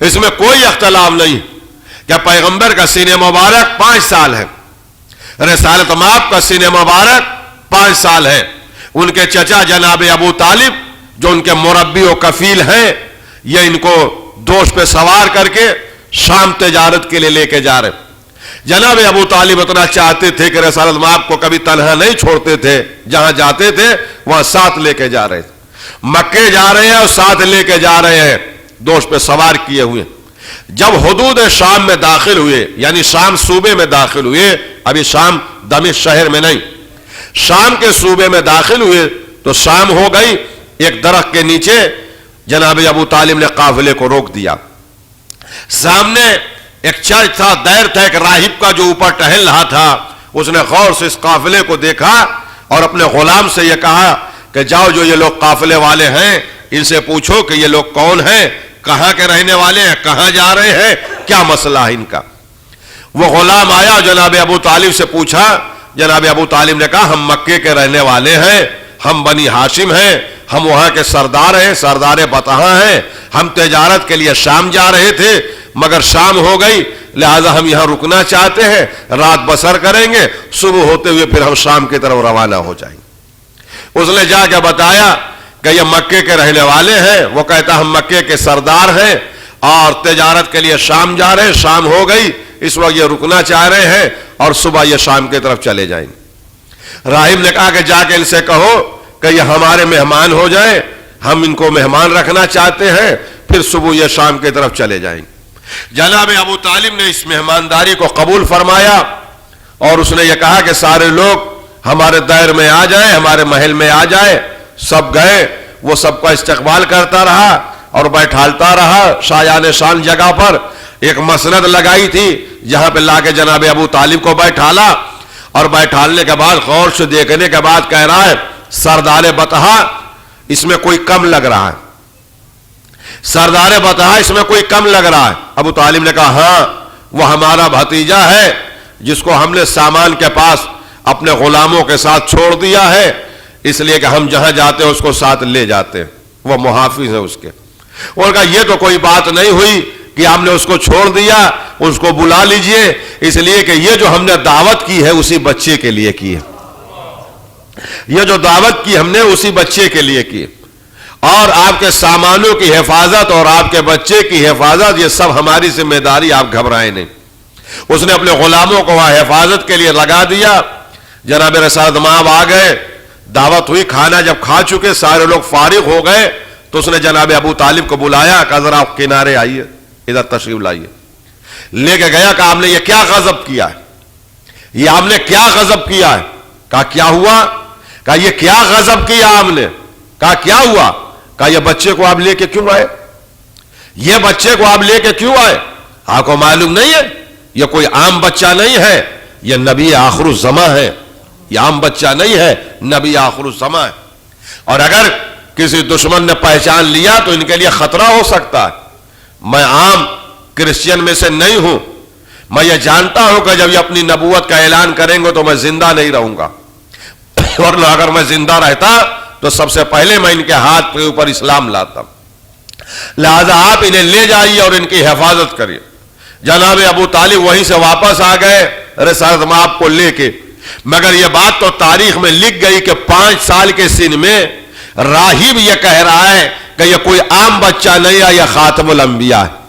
اس میں کوئی اختلاف نہیں کہ پیغمبر کا سینہ مبارک 5 سال ہے، رسالت مآب کا سینہ مبارک 5 سال ہے۔ ان کے چچا جناب ابو طالب جو ان کے مربی و کفیل ہیں، یہ ان کو دوش پہ سوار کر کے شام تجارت کے لیے لے کے جا رہے۔ جناب ابو طالب اتنا چاہتے تھے کہ رسالت مآب کو کبھی تنہا نہیں چھوڑتے تھے، جہاں جاتے تھے وہاں ساتھ لے کے جا رہے تھے۔ مکے جا رہے ہیں اور ساتھ لے کے جا رہے ہیں، دوش پہ سوار کیے ہوئے۔ جب حدود شام میں داخل ہوئے، یعنی شام صوبے میں داخل ہوئے، ابھی شام دمشق شہر میں نہیں، شام کے صوبے میں داخل ہوئے تو شام ہو گئی۔ ایک درخت کے نیچے جناب ابو طالب نے قافلے کو روک دیا۔ سامنے ایک چرچ تھا، دیر تھا، ایک راہب کا جو اوپر ٹہل رہا تھا۔ اس نے غور سے اس قافلے کو دیکھا اور اپنے غلام سے یہ کہا کہ جاؤ، جو یہ لوگ قافلے والے ہیں ان سے پوچھو کہ یہ لوگ کون ہیں، کہاں کے رہنے والے ہیں، کہاں جا رہے ہیں، کیا مسئلہ ہے ان کا۔ وہ غلام آیا، جناب ابو طالب سے پوچھا۔ جناب ابو طالب نے کہا ہم مکے کے رہنے والے ہیں، ہم بنی ہاشم ہیں، ہم وہاں کے سردار ہیں، سردار بطحاں ہیں، ہم تجارت کے لیے شام جا رہے تھے مگر شام ہو گئی، لہذا ہم یہاں رکنا چاہتے ہیں، رات بسر کریں گے، صبح ہوتے ہوئے پھر ہم شام کی طرف روانہ ہو جائیں گے۔ اس نے جا کے بتایا کہ یہ مکے کے رہنے والے ہیں۔ وہ کہتا ہم مکے کے سردار ہیں اور تجارت کے لیے شام جا رہے ہیں، شام ہو گئی، اس وقت یہ رکنا چاہ رہے ہیں اور صبح یہ شام کی طرف چلے جائیں گے۔ راہب نے کہا کہ جا کے ان سے کہو کہ یہ ہمارے مہمان ہو جائیں، ہم ان کو مہمان رکھنا چاہتے ہیں، پھر صبح یہ شام کی طرف چلے جائیں گے۔ جناب ابو طالب نے اس مہمانداری کو قبول فرمایا اور اس نے یہ کہا کہ سارے لوگ ہمارے دائر میں آ جائیں، ہمارے محل میں آ جائیں۔ سب گئے، وہ سب کا استقبال کرتا رہا اور بیٹھالتا رہا شایان شان جگہ پر۔ ایک مسند لگائی تھی جہاں پہ لا کے جناب ابو طالب کو بیٹھالا، اور بیٹھالنے کے بعد غور سے دیکھنے کے بعد کہہ رہا ہے سردار بطحاں اس میں کوئی کم لگ رہا ہے، سردار بطحاں اس میں کوئی کم لگ رہا ہے۔ ابو طالب نے کہا ہاں، وہ ہمارا بھتیجا ہے جس کو ہم نے سامان کے پاس اپنے غلاموں کے ساتھ چھوڑ دیا ہے، اس لیے کہ ہم جہاں جاتے ہیں اس کو ساتھ لے جاتے ہیں، وہ محافظ ہے اس کے۔ انہوں نے کہا یہ تو کوئی بات نہیں ہوئی کہ ہم نے اس کو چھوڑ دیا، اس کو بلا لیجئے، اس لیے کہ یہ جو ہم نے دعوت کی ہے اسی بچے کے لیے کی ہے، یہ جو دعوت کی ہم نے اسی بچے کے لیے کی، اور آپ کے سامانوں کی حفاظت اور آپ کے بچے کی حفاظت یہ سب ہماری ذمہ داری، آپ گھبرائیں نہیں۔ اس نے اپنے غلاموں کو وہاں حفاظت کے لیے لگا دیا۔ جناب رسالت مآب آ گئے، دعوت ہوئی، کھانا جب کھا چکے سارے لوگ فارغ ہو گئے تو اس نے جناب ابو طالب کو بلایا، کہا ذرا آپ کنارے آئیے، ادھر تشریف لائیے۔ لے کے گیا، کہا آپ نے یہ کیا غضب کیا ہے، یہ آپ نے کیا غضب کیا ہے؟ کہا کیا ہوا؟ کہا یہ کیا غضب کیا آپ نے؟ کہا کیا ہوا؟ کہا یہ بچے کو آپ لے کے کیوں آئے، یہ بچے کو آپ لے کے کیوں آئے؟ آپ کو معلوم نہیں ہے یہ کوئی عام بچہ نہیں ہے، یہ نبی آخر الزماں ہے، یہ عام بچہ نہیں ہے، نبی آخر الزماں ہے، اور اگر کسی دشمن نے پہچان لیا تو ان کے لیے خطرہ ہو سکتا ہے۔ میں عام کرسچین میں سے نہیں ہوں، میں یہ جانتا ہوں کہ جب یہ اپنی نبوت کا اعلان کریں گے تو میں زندہ نہیں رہوں گا، ورنہ اگر میں زندہ رہتا تو سب سے پہلے میں ان کے ہاتھ کے اوپر اسلام لاتا۔ لہذا آپ انہیں لے جائیے اور ان کی حفاظت کریے۔ جناب ابو طالب وہیں سے واپس آ گئے رسالت مآب کو لے کے، مگر یہ بات تو تاریخ میں لکھ گئی کہ 5 سال کے سن میں راہب یہ کہہ رہا ہے کہ یہ کوئی عام بچہ نہیں ہے، یہ خاتم الانبیاء ہے۔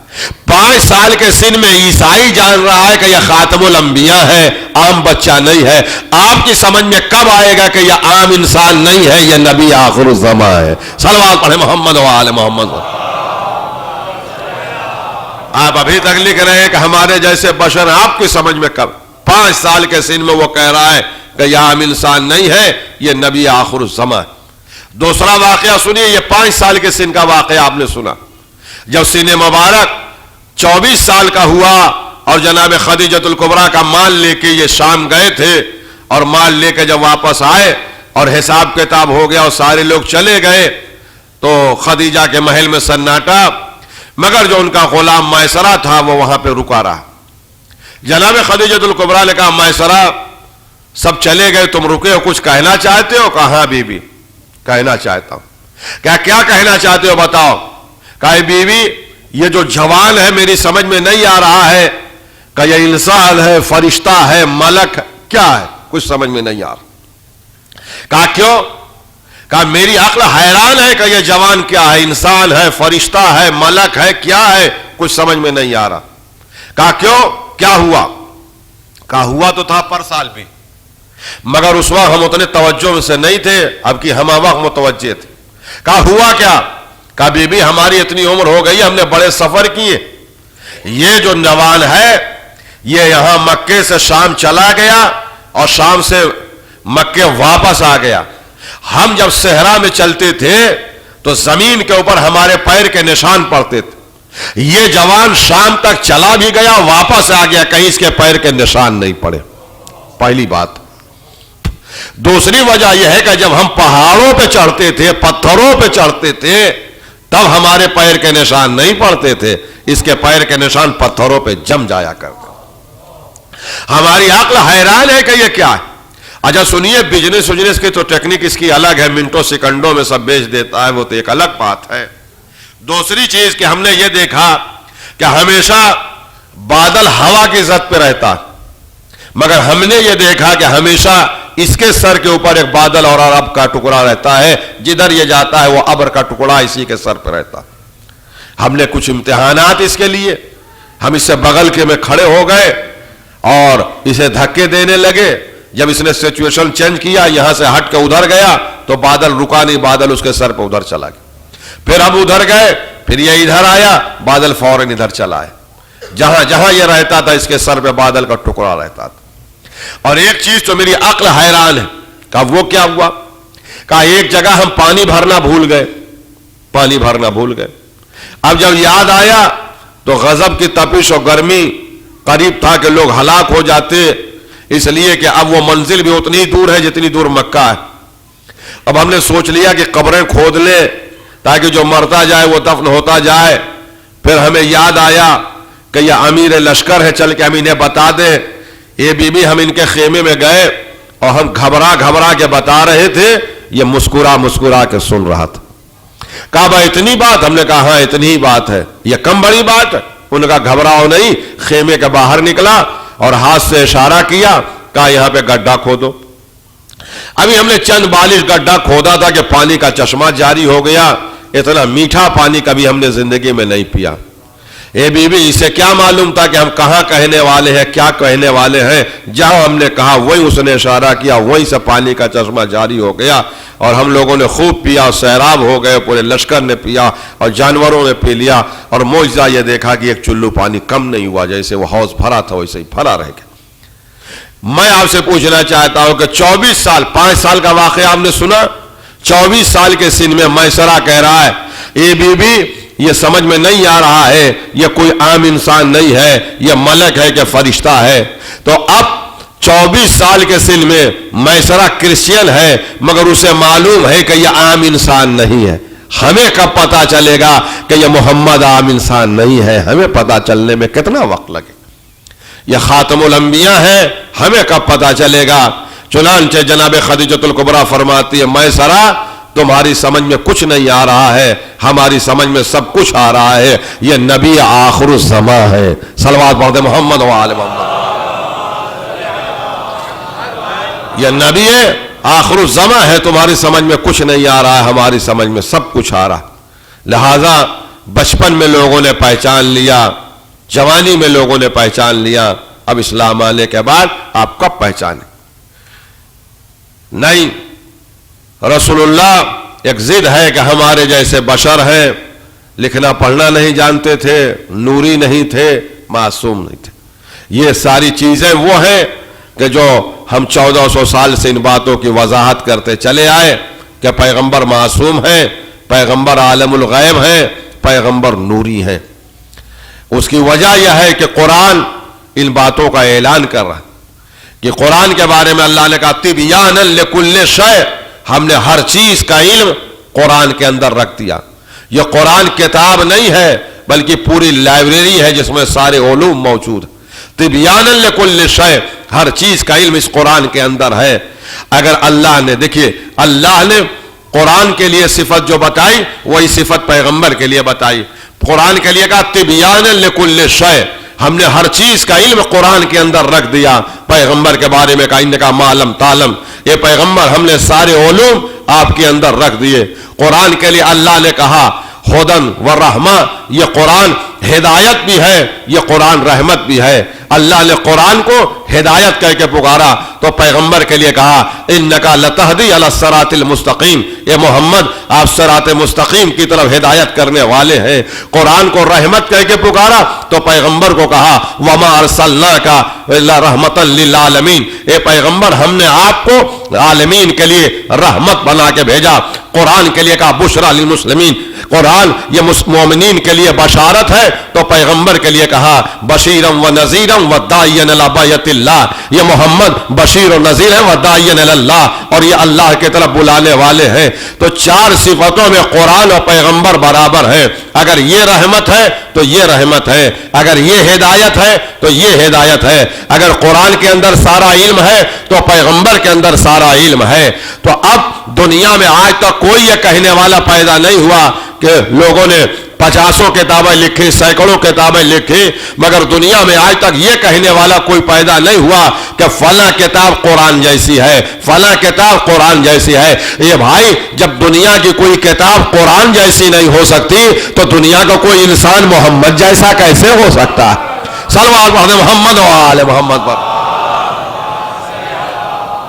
5 سال کے سن میں عیسائی جان رہا ہے کہ یہ خاتم الانبیاء ہے، عام بچہ نہیں ہے۔ آپ کی سمجھ میں کب آئے گا کہ یہ عام انسان نہیں ہے، یہ نبی آخر الزماں ہے؟ صلوات پڑھیں محمد و آل محمد۔ آپ ابھی تک لکھ رہے ہیں کہ ہمارے جیسے بشر ہیں. آپ کی سمجھ میں کب 5 سال کے سن میں وہ کہہ رہا ہے کہ یہ عام انسان نہیں ہے, یہ نبی آخر الزماں ہے. دوسرا واقعہ سنیے, یہ 5 سال کے سن کا واقعہ آپ نے سنا. جب سن مبارک 24 سال کا ہوا اور جناب خدیجۃ الکبریٰ کا مال لے کے یہ شام گئے تھے, اور مال لے کے جب واپس آئے اور حساب کتاب ہو گیا اور سارے لوگ چلے گئے, تو خدیجہ کے محل میں سناٹا, مگر جو ان کا غلام میسرہ تھا وہ وہاں پہ رکا رہا. جناب خدیجۃ الکبریٰ نے کہا میسرہ سب چلے گئے, تم رکے ہو, کچھ کہنا چاہتے ہو؟ کہا ہاں بیوی کہنا چاہتا ہوں. کیا کہنا چاہتے ہو بتاؤ؟ کہا بیوی یہ جو جوان ہے میری سمجھ میں نہیں آ رہا ہے کہ یہ انسان ہے, فرشتہ ہے, ملک ہے, کیا ہے, کچھ سمجھ میں نہیں آ رہا. کہا کیوں؟ کہا میری عقل حیران ہے کہ یہ جوان کیا ہے, انسان ہے, فرشتہ ہے, ملک ہے, کیا ہے, کچھ سمجھ میں نہیں آ رہا. کہا کیوں, کیا ہوا؟ کہا ہوا تو تھا پر سال بھی, مگر اس وقت ہم اتنے توجہ میں سے نہیں تھے, اب کی ہم وقت متوجہ تھے. کہا ہوا کیا؟ کہا بی بی ہماری اتنی عمر ہو گئی, ہم نے بڑے سفر کیے, یہ جو جوان ہے یہ یہاں مکے سے شام چلا گیا اور شام سے مکے واپس آ گیا. ہم جب صحرا میں چلتے تھے تو زمین کے اوپر ہمارے پیر کے نشان پڑتے تھے. یہ جوان شام تک چلا بھی گیا, واپس آ گیا, کہیں اس کے پیر کے نشان نہیں پڑے. پہلی بات. دوسری وجہ یہ ہے کہ جب ہم پہاڑوں پہ چڑھتے تھے, پتھروں پہ چڑھتے تھے, تب ہمارے پیر کے نشان نہیں پڑتے تھے, اس کے پیر کے نشان پتھروں پہ جم جایا کرتے. ہماری عقل حیران ہے کہ یہ کیا ہے. اچھا سنیے, بزنس کی تو ٹیکنیک اس کی الگ ہے, منٹوں سیکنڈوں میں سب بیچ دیتا ہے, وہ تو ایک الگ بات ہے. دوسری چیز کہ ہم نے یہ دیکھا کہ ہمیشہ بادل ہوا کی زد پہ رہتا, مگر ہم نے یہ دیکھا کہ ہمیشہ اس کے سر کے اوپر ایک بادل اور اب کا ٹکڑا رہتا ہے, جدھر یہ جاتا ہے وہ ابر کا ٹکڑا اسی کے سر پہ رہتا. ہم نے کچھ امتحانات اس کے لیے, ہم اس سے بغل کے میں کھڑے ہو گئے اور اسے دھکے دینے لگے. جب اس نے سچویشن چینج کیا, یہاں سے ہٹ کے ادھر گیا تو بادل رکا نہیں, بادل اس کے سر پہ ادھر چلا گیا. پھر اب ادھر گئے, پھر یہ ادھر آیا, بادل فوراً ادھر چلا ہے. جہاں جہاں یہ رہتا تھا اس کے سر پہ بادل کا ٹکڑا رہتا تھا. اور ایک چیز تو میری عقل حیران ہے. کہا وہ کیا ہوا؟ کہا ایک جگہ ہم پانی بھرنا بھول گئے, پانی بھرنا بھول گئے. اب جب یاد آیا تو غضب کی تپش اور گرمی, قریب تھا کہ لوگ ہلاک ہو جاتے, اس لیے کہ اب وہ منزل بھی اتنی دور ہے جتنی دور مکہ ہے. اب ہم نے سوچ لیا کہ قبریں کھود لیں تاکہ جو مرتا جائے وہ دفن ہوتا جائے. پھر ہمیں یاد آیا کہ یہ امیر لشکر ہے, چل کے ہم انہیں بتا دیں. یہ بی بی ہم ان کے خیمے میں گئے اور ہم گھبرا کے بتا رہے تھے, یہ مسکرا کے سن رہا تھا. کہا بھائی اتنی بات؟ ہم نے کہا ہاں اتنی ہی بات ہے, یہ کم بڑی بات ہے. انہوں نے کہا گھبراؤ نہیں. خیمے کے باہر نکلا اور ہاتھ سے اشارہ کیا, کہا یہاں پہ گڈھا کھودو. ابھی ہم نے چند بالش گڈھا کھودا تھا کہ پانی کا چشمہ جاری ہو گیا. اتنا میٹھا پانی کبھی ہم نے زندگی میں نہیں پیا. اے بی بی اسے کیا معلوم تھا کہ ہم کہاں کہنے والے ہیں, کیا کہنے والے ہیں. جہاں ہم نے کہا وہی اس نے اشارہ کیا, وہی سے پانی کا چشمہ جاری ہو گیا اور ہم لوگوں نے خوب پیا اور سیراب ہو گئے. پورے لشکر نے پیا اور جانوروں نے پی لیا. اور معجزہ یہ دیکھا کہ ایک چلو پانی کم نہیں ہوا, جیسے وہ حوض بھرا تھا ویسے ہی بھرا رہ گیا. میں آپ سے پوچھنا چاہتا ہوں کہ 24 سال 5 سال کا واقعہ آپ نے سنا, 24 سال کے سن میں میسرہ کہہ رہا ہے اے بی بی یہ سمجھ میں نہیں آ رہا ہے, یہ کوئی عام انسان نہیں ہے, یہ ملک ہے کہ فرشتہ ہے. تو اب 24 سال کے سن میں میسرہ کرسچین ہے, مگر اسے معلوم ہے کہ یہ عام انسان نہیں ہے. ہمیں کب پتا چلے گا کہ یہ محمد عام انسان نہیں ہے؟ ہمیں پتا چلنے میں کتنا وقت لگے. یہ خاتم الانبیاء ہے, ہمیں کب پتا چلے گا؟ چنانچہ جناب خدیجۃ الکبریٰ فرماتی ہے میسرہ تمہاری سمجھ میں کچھ نہیں آ رہا ہے, ہماری سمجھ میں سب کچھ آ رہا ہے. یہ نبی آخر الزماں ہے. صلوات پڑھتے محمد و آل محمد. یہ نبی آخر الزماں ہے, تمہاری سمجھ میں کچھ نہیں آ رہا ہے, ہماری سمجھ میں سب کچھ آ رہا. لہذا بچپن میں لوگوں نے پہچان لیا, جوانی میں لوگوں نے پہچان لیا, اب اسلام آنے کے بعد آپ کب پہچانیں؟ نہیں. رسول اللہ ایک ضد ہے کہ ہمارے جیسے بشر ہیں, لکھنا پڑھنا نہیں جانتے تھے, نوری نہیں تھے, معصوم نہیں تھے. یہ ساری چیزیں وہ ہیں کہ جو ہم 1400 سال سے ان باتوں کی وضاحت کرتے چلے آئے کہ پیغمبر معصوم ہیں, پیغمبر عالم الغیب ہیں, پیغمبر نوری ہیں. اس کی وجہ یہ ہے کہ قرآن ان باتوں کا اعلان کر رہا ہے کہ قرآن کے بارے میں اللہ نے کہا تبیانا لکل شیء, ہم نے ہر چیز کا علم قرآن کے اندر رکھ دیا. یہ قرآن کتاب نہیں ہے بلکہ پوری لائبریری ہے جس میں سارے علوم موجود ہیں. تبیانا لکل شیء, ہر چیز کا علم اس قرآن کے اندر ہے. اگر اللہ نے, دیکھیے اللہ نے قرآن کے لیے صفت جو بتائی وہی صفت پیغمبر کے لیے بتائی. قرآن کے لیے کہا تبیانا لکل شیء, ہم نے ہر چیز کا علم قرآن کے اندر رکھ دیا. پیغمبر کے بارے میں کہا انکا معلم تعلم, یہ پیغمبر ہم نے سارے علوم آپ کے اندر رکھ دیے. قرآن کے لیے اللہ نے کہا ہدن و رحمہ, یہ قرآن ہدایت بھی ہے, یہ قرآن رحمت بھی ہے. اللہ نے قرآن کو ہدایت کہہ کے پکارا تو پیغمبر کے لیے کہا انکا لتہدی علی الصراط المستقیم, یہ محمد آپ صراط مستقیم کی طرف ہدایت کرنے والے ہیں. قرآن کو رحمت کہہ کے پکارا تو پیغمبر کو کہا وما ارسلناک الا رحمتا للعالمین, اے پیغمبر ہم نے آپ کو عالمین کے لیے رحمت بنا کے بھیجا. قرآن کے لیے کہا بشرا للمسلمین, قرآن یہ مومنین کے لیے بشارت ہے تو پیغمبر کے لیے کہا بشیرا و نذیرا و داعیا الی بیت اللہ, یہ محمد بشیر و نذیر ہے و داعیا الی اللہ, اور یہ اللہ کی طرف بلانے والے ہیں. تو چار صفتوں میں قرآن اور پیغمبر برابر ہیں. اگر یہ رحمت ہے تو یہ رحمت ہے, اگر یہ ہدایت ہے تو یہ ہدایت ہے. اگر قرآن کے اندر سارا علم ہے تو پیغمبر کے اندر سارا علم ہے. تو اب دنیا میں آج تک کوئی یہ کہنے والا پیدا نہیں ہوا کہ لوگوں نے 50 کتابیں لکھی, سینکڑوں کتابیں لکھی, مگر دنیا میں آج تک یہ کہنے والا کوئی پیدا نہیں ہوا کہ فلاں کتاب قرآن جیسی ہے, فلاں کتاب قرآن جیسی ہے. یہ بھائی جب دنیا کی کوئی کتاب قرآن جیسی نہیں ہو سکتی تو دنیا کا کوئی انسان محمد جیسا کیسے ہو سکتا ہے؟ صلوات پڑھیں محمد و آل محمد پر.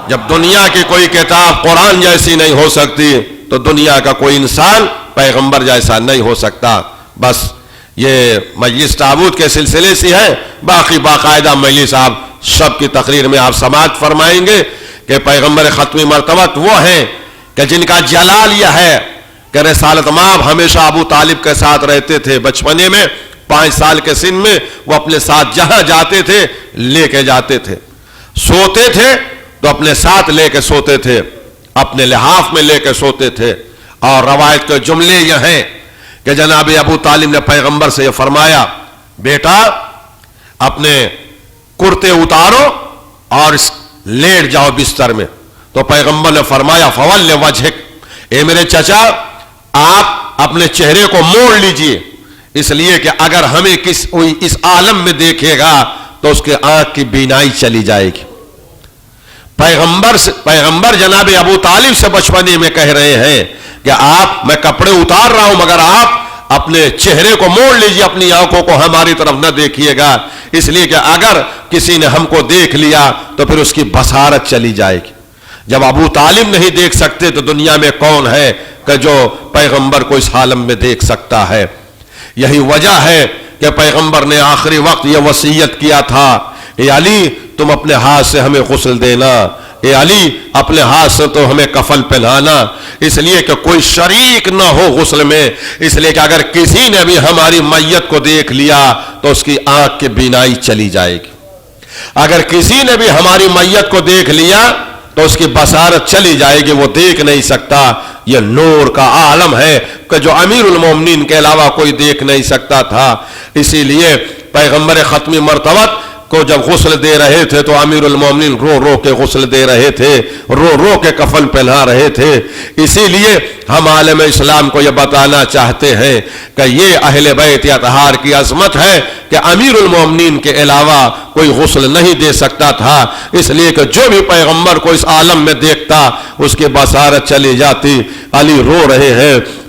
جب دنیا کی کوئی کتاب قرآن جیسی نہیں ہو سکتی تو دنیا کا کوئی انسان پیغمبر جیسا نہیں ہو سکتا. بس یہ مجلس تعبد کے سلسلے سے ہے, باقی باقاعدہ مجلس آپ سب کی تقریر میں آپ سماعت فرمائیں گے کہ پیغمبر ختمی مرتبت وہ ہیں کہ جن کا جلال یہ ہے کہ رسالت مآب ہمیشہ ابو طالب کے ساتھ رہتے تھے. بچپنے میں 5 سال کے سن میں وہ اپنے ساتھ جہاں جاتے تھے لے کے جاتے تھے, سوتے تھے تو اپنے ساتھ لے کے سوتے تھے, اپنے لحاف میں لے کے سوتے تھے. اور روایت کے جملے یہ ہیں کہ جناب ابو طالب نے پیغمبر سے یہ فرمایا بیٹا اپنے کرتے اتارو اور لیٹ جاؤ بستر میں. تو پیغمبر نے فرمایا فول وجہک, اے میرے چچا آپ اپنے چہرے کو موڑ لیجئے, اس لیے کہ اگر ہمیں اس عالم میں دیکھے گا تو اس کے آنکھ کی بینائی چلی جائے گی. پیغمبر جناب ابو طالب سے بچپنے میں کہہ رہے ہیں کہ آپ, میں کپڑے اتار رہا ہوں مگر آپ اپنے چہرے کو موڑ لیجئے, اپنی آنکھوں کو ہماری طرف نہ دیکھیے گا, اس لیے کہ اگر کسی نے ہم کو دیکھ لیا تو پھر اس کی بصارت چلی جائے گی. جب ابو طالب نہیں دیکھ سکتے تو دنیا میں کون ہے کہ جو پیغمبر کو اس عالم میں دیکھ سکتا ہے؟ یہی وجہ ہے کہ پیغمبر نے آخری وقت یہ وصیت کیا تھا, اے علی تم اپنے ہاتھ سے ہمیں غسل دینا, اے علی اپنے ہاتھ سے تو ہمیں کفن پہنانا, اس لیے کہ کوئی شریک نہ ہو غسل میں. اس لیے کہ اگر کسی نے بھی ہماری میت کو دیکھ لیا تو اس کی آنکھ کی بینائی چلی جائے گی. اگر کسی نے بھی ہماری میت کو دیکھ لیا تو اس کی بصارت چلی جائے گی, وہ دیکھ نہیں سکتا. یہ نور کا عالم ہے کہ جو امیر المومنین کے علاوہ کوئی دیکھ نہیں سکتا تھا. اسی لیے پیغمبر ختمی مرتبت کو جب غسل دے رہے تھے تو امیر المومنین رو رو کے غسل دے رہے تھے, رو رو کے کفن پہنا رہے تھے. اسی لیے ہم عالم اسلام کو یہ بتانا چاہتے ہیں کہ یہ اہل بیت اطہار کی عظمت ہے کہ امیر المومنین کے علاوہ کوئی غسل نہیں دے سکتا تھا. اس لیے کہ جو بھی پیغمبر کو اس عالم میں دیکھتا اس کی بصارت چلی جاتی. علی رو رہے ہیں,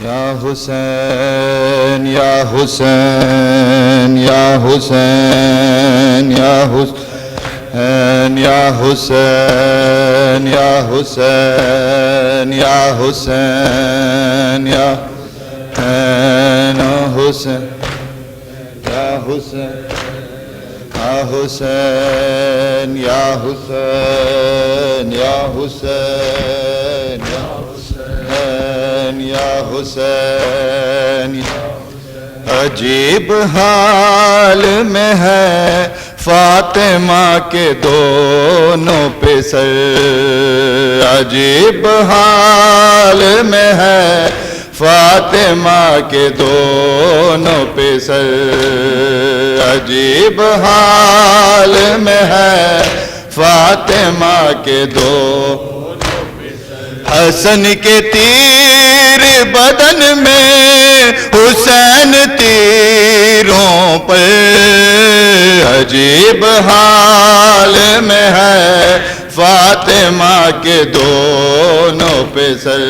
یا حسین یا حسین یا حسین یا حسین یا حسین یا حسین یا حسین یا حسین یا حسین یا حسین یا حسین یا حسین عجیب حال میں ہے فاطمہ کے دونوں پہ سر عجیب حال میں ہے فاطمہ کے دونوں پہ سر عجیب حال میں ہے فاطمہ کے دونوں پہ سر حسن کے تیر بدن میں حسین تیروں پر عجیب حال میں ہے فاطمہ کے دونوں پہ سر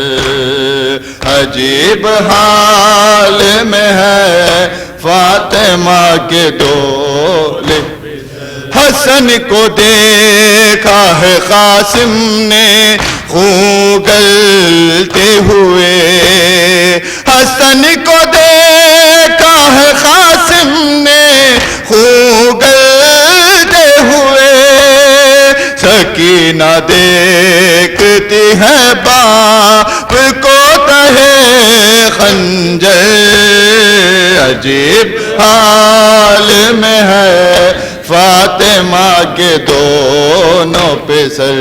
عجیب حال میں ہے فاطمہ کے دونوں پہ سر حسن کو دیکھا ہے قاسم نے خون گلتے ہوئے حسن کو دیکھا ہے قاسم نے خون گلتے ہوئے سکینہ دیکھتی ہے باپ کو تہے خنجر عجیب حال میں ہے فاطمہ کے دونوں پہ سر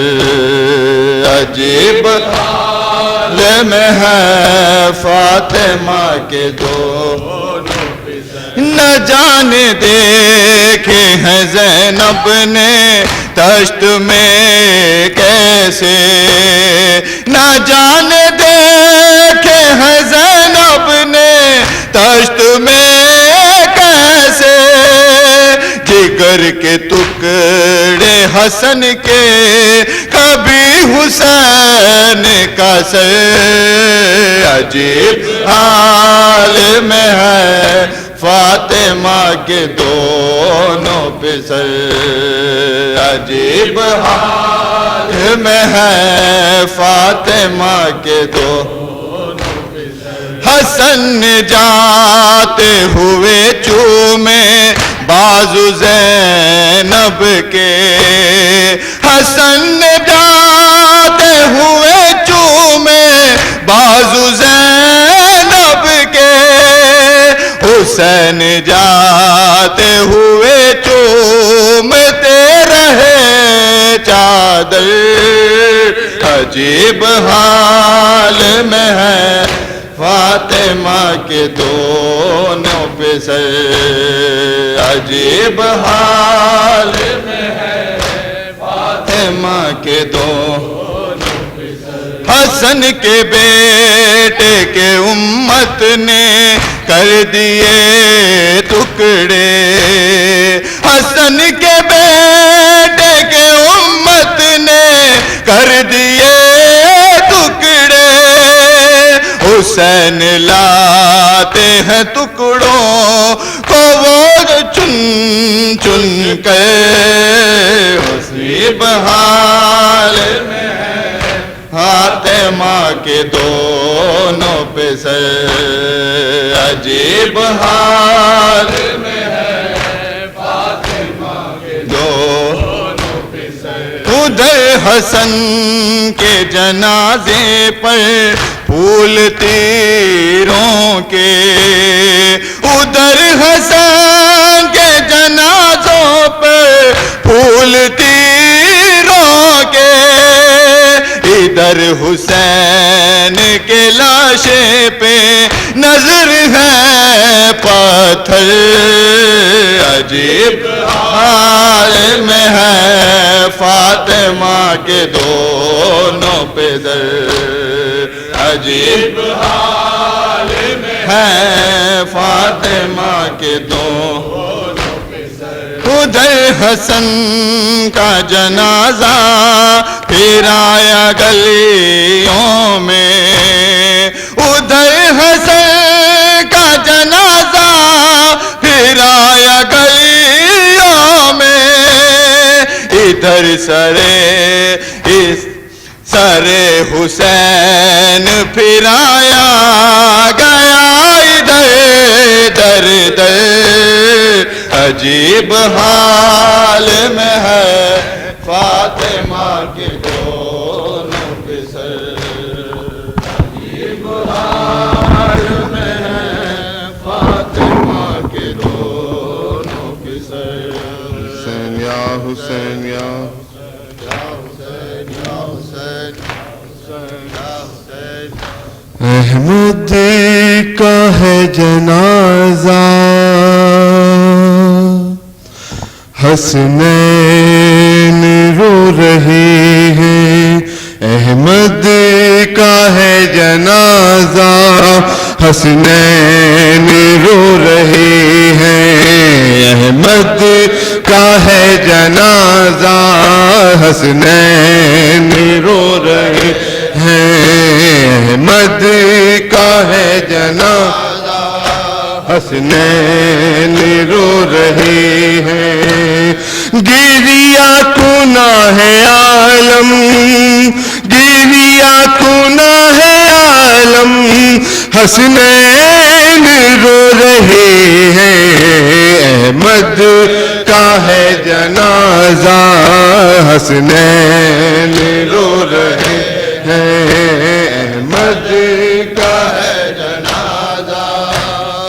عجیب حال میں ہے فاطمہ کے دونوں پہ سر نہ جانے دیکھے ہیں زینب نے دشت میں کیسے نہ جانے دیکھے ہیں زینب نے دشت میں کیسے جگر کے ٹکڑے حسن کے کبھی حسین کا سر عجیب حال میں ہے فاطمہ کے دونوں پہ سر عجیب حال میں ہے فاطمہ کے دونوں پہ سر حسن جاتے ہوئے چومے بازو زینب کے حسن جاتے ہوئے چومے بازو زینب کے حسین جاتے ہوئے چومتے رہے چادر عجیب حال میں ہے فاطمہ کے دونوں پہ سر عجیب حال میں ہے فاطمہ کے دونوں پہ سر حسن کے بیٹے کے امت نے کر دیے ٹکڑے حسن کے بیٹے کے امت نے کر دیے ٹکڑے حسین لاتے ہیں ٹکڑوں کو وہ چن چن کے عجیب حال میں ہے فاطمہ کے دونوں پہ سر عجیب حال میں ہے فاطمہ کے دونوں پہ سر ادھر حسن کے جنازے پر پھول تیروں کے ادھر حسن کے جنازوں پر پھول تیروں کے ادھر حسین کے لاشے پہ نظر ہے پتھر عجیب حال میں ہے فاطمہ کے دونوں پہ در عجیب حال میں ہے فاطمہ کے دونوں پہ سر، ادھر حسن کا جنازہ پھر آیا گلیوں میں، ادھر حسن کا جنازہ پھر آیا گلیوں میں، ادھر سرے حسین پھر آیا گیا، ادھر در عجیب حال میں ہے فاطمہ کے دونوں پہ سر، عجیب حال میں ہے فاطمہ کے دونوں پہ سر، حسین یا حسین یا احمد کا ہے جنازہ، حسنین رو رہے ہیں، احمد کا ہے جنازہ، حسنین رو رہے ہیں، احمد کا ہے جنازہ، حسنین رو رہے ہیں، احمد کا ہے جنازہ، حسنین رو رہے ہیں، گریا گناہ عالم، گریا گناہ عالم، حسنین رو رہے ہیں، احمد کا ہے جنازہ، حسنین رو رہے ہیں، احمد کا ہے جنازہ،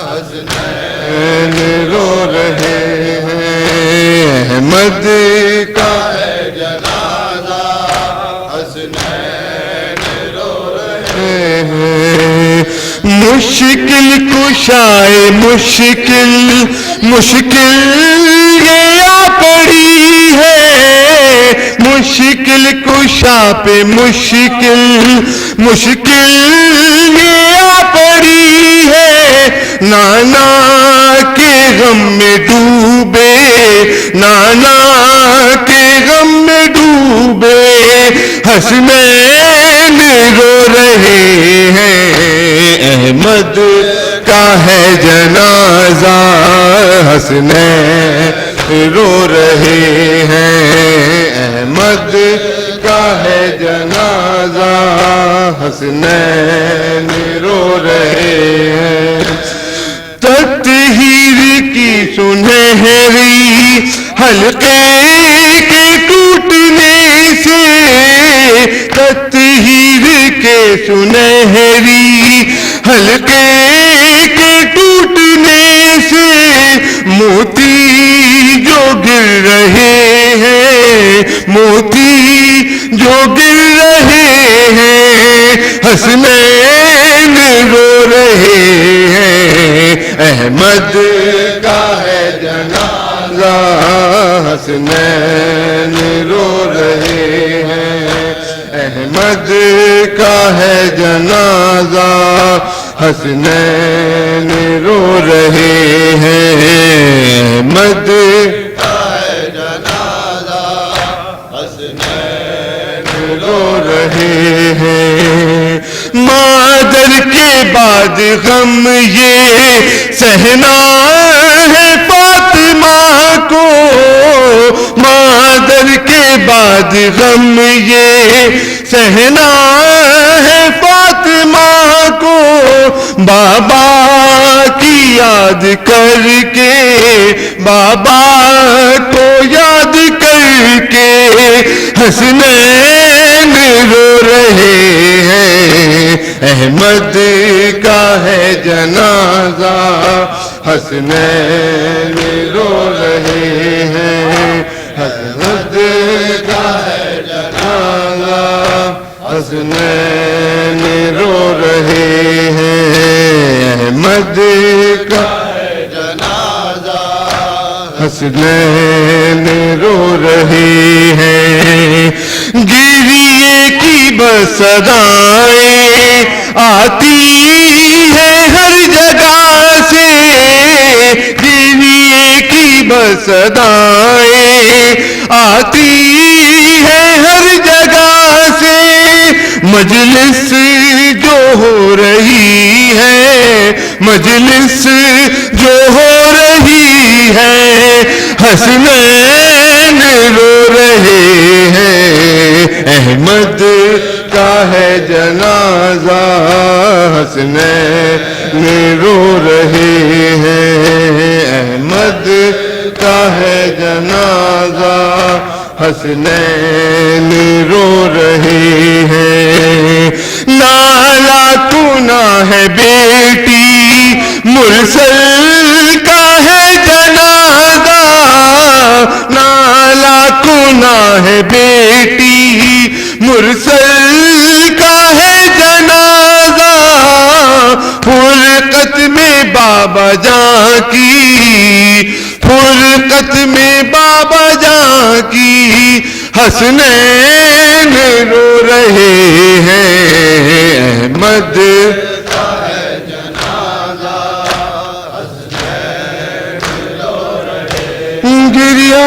حسنین رو رہے ہیں، احمد کا ہے جنازہ، حسنین رو رہے ہیں، مشکل کشائے مشکل یہ آ پڑی ہے، مشکل کشا پہ مشکل یہ آ پڑی ہے، نانا کے غم میں ڈوبے، نانا کے غم میں ڈوبے، حسنین رو رہے ہیں، احمد کا ہے جنازہ، حسنین رو رہے ہیں، احمد کا ہے جنازہ، حسنین رو رہے ہیں، تطہیر کی سنہری حلقے کے ٹوٹنے سے، تطہیر کے سنہری حلقے کے ٹوٹنے سے، موتی جو گر رہے ہیں، موتی جو گر رہے ہیں، حسنین رو رہے ہیں، احمد کا ہے جنازہ، حسنین رو رہے ہیں، احمد کا ہے جنازہ، حسنین رو رہے ہیں، احمد کا ہے جنازہ، حسنین رو رہے ہیں، مادر کے بعد غم یہ سہنا ہے فاطمہ کو، مادر کے بعد غم یہ سہنا ہے فاطمہ کو، بابا کی یاد کر کے، بابا کو یاد کر کے، حسنین رو رہے ہیں، احمد کا ہے جنازہ، حسنین رو رہے ہیں، احمد کا ہے جنازہ، حسنین رو رہے ہیں، احمد کا ہے جنازہ، حسنین رو رہے ہیں، گریے کی بس صدائیں آتی ہے ہر جگہ سے، صدائیں آتی ہیں ہر جگہ سے، مجلس جو ہو رہی ہے، مجلس جو ہو رہی ہے، حسنین رو رہے ہیں، احمد کا ہے جنازہ، حسنین رو رہے ہیں، احمد کا ہے جنازہ، حسنین رو رہے ہیں، نالا کنا ہے بیٹی مرسل کا ہے جنازہ، نالا کنا ہے بیٹی مرسل کا ہے جنازہ، فرقت میں بابا جان کی، فرقت میں بابا جان کی، حسنین رو رہے ہیں، احمد کا ہے جنازہ، حسنین رو رہے ہیں، گریہ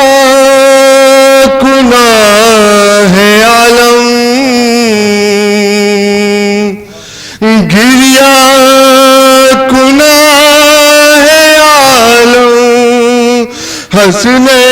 کنا ہے عالم، گریہ کنا ہے عالم، حسنین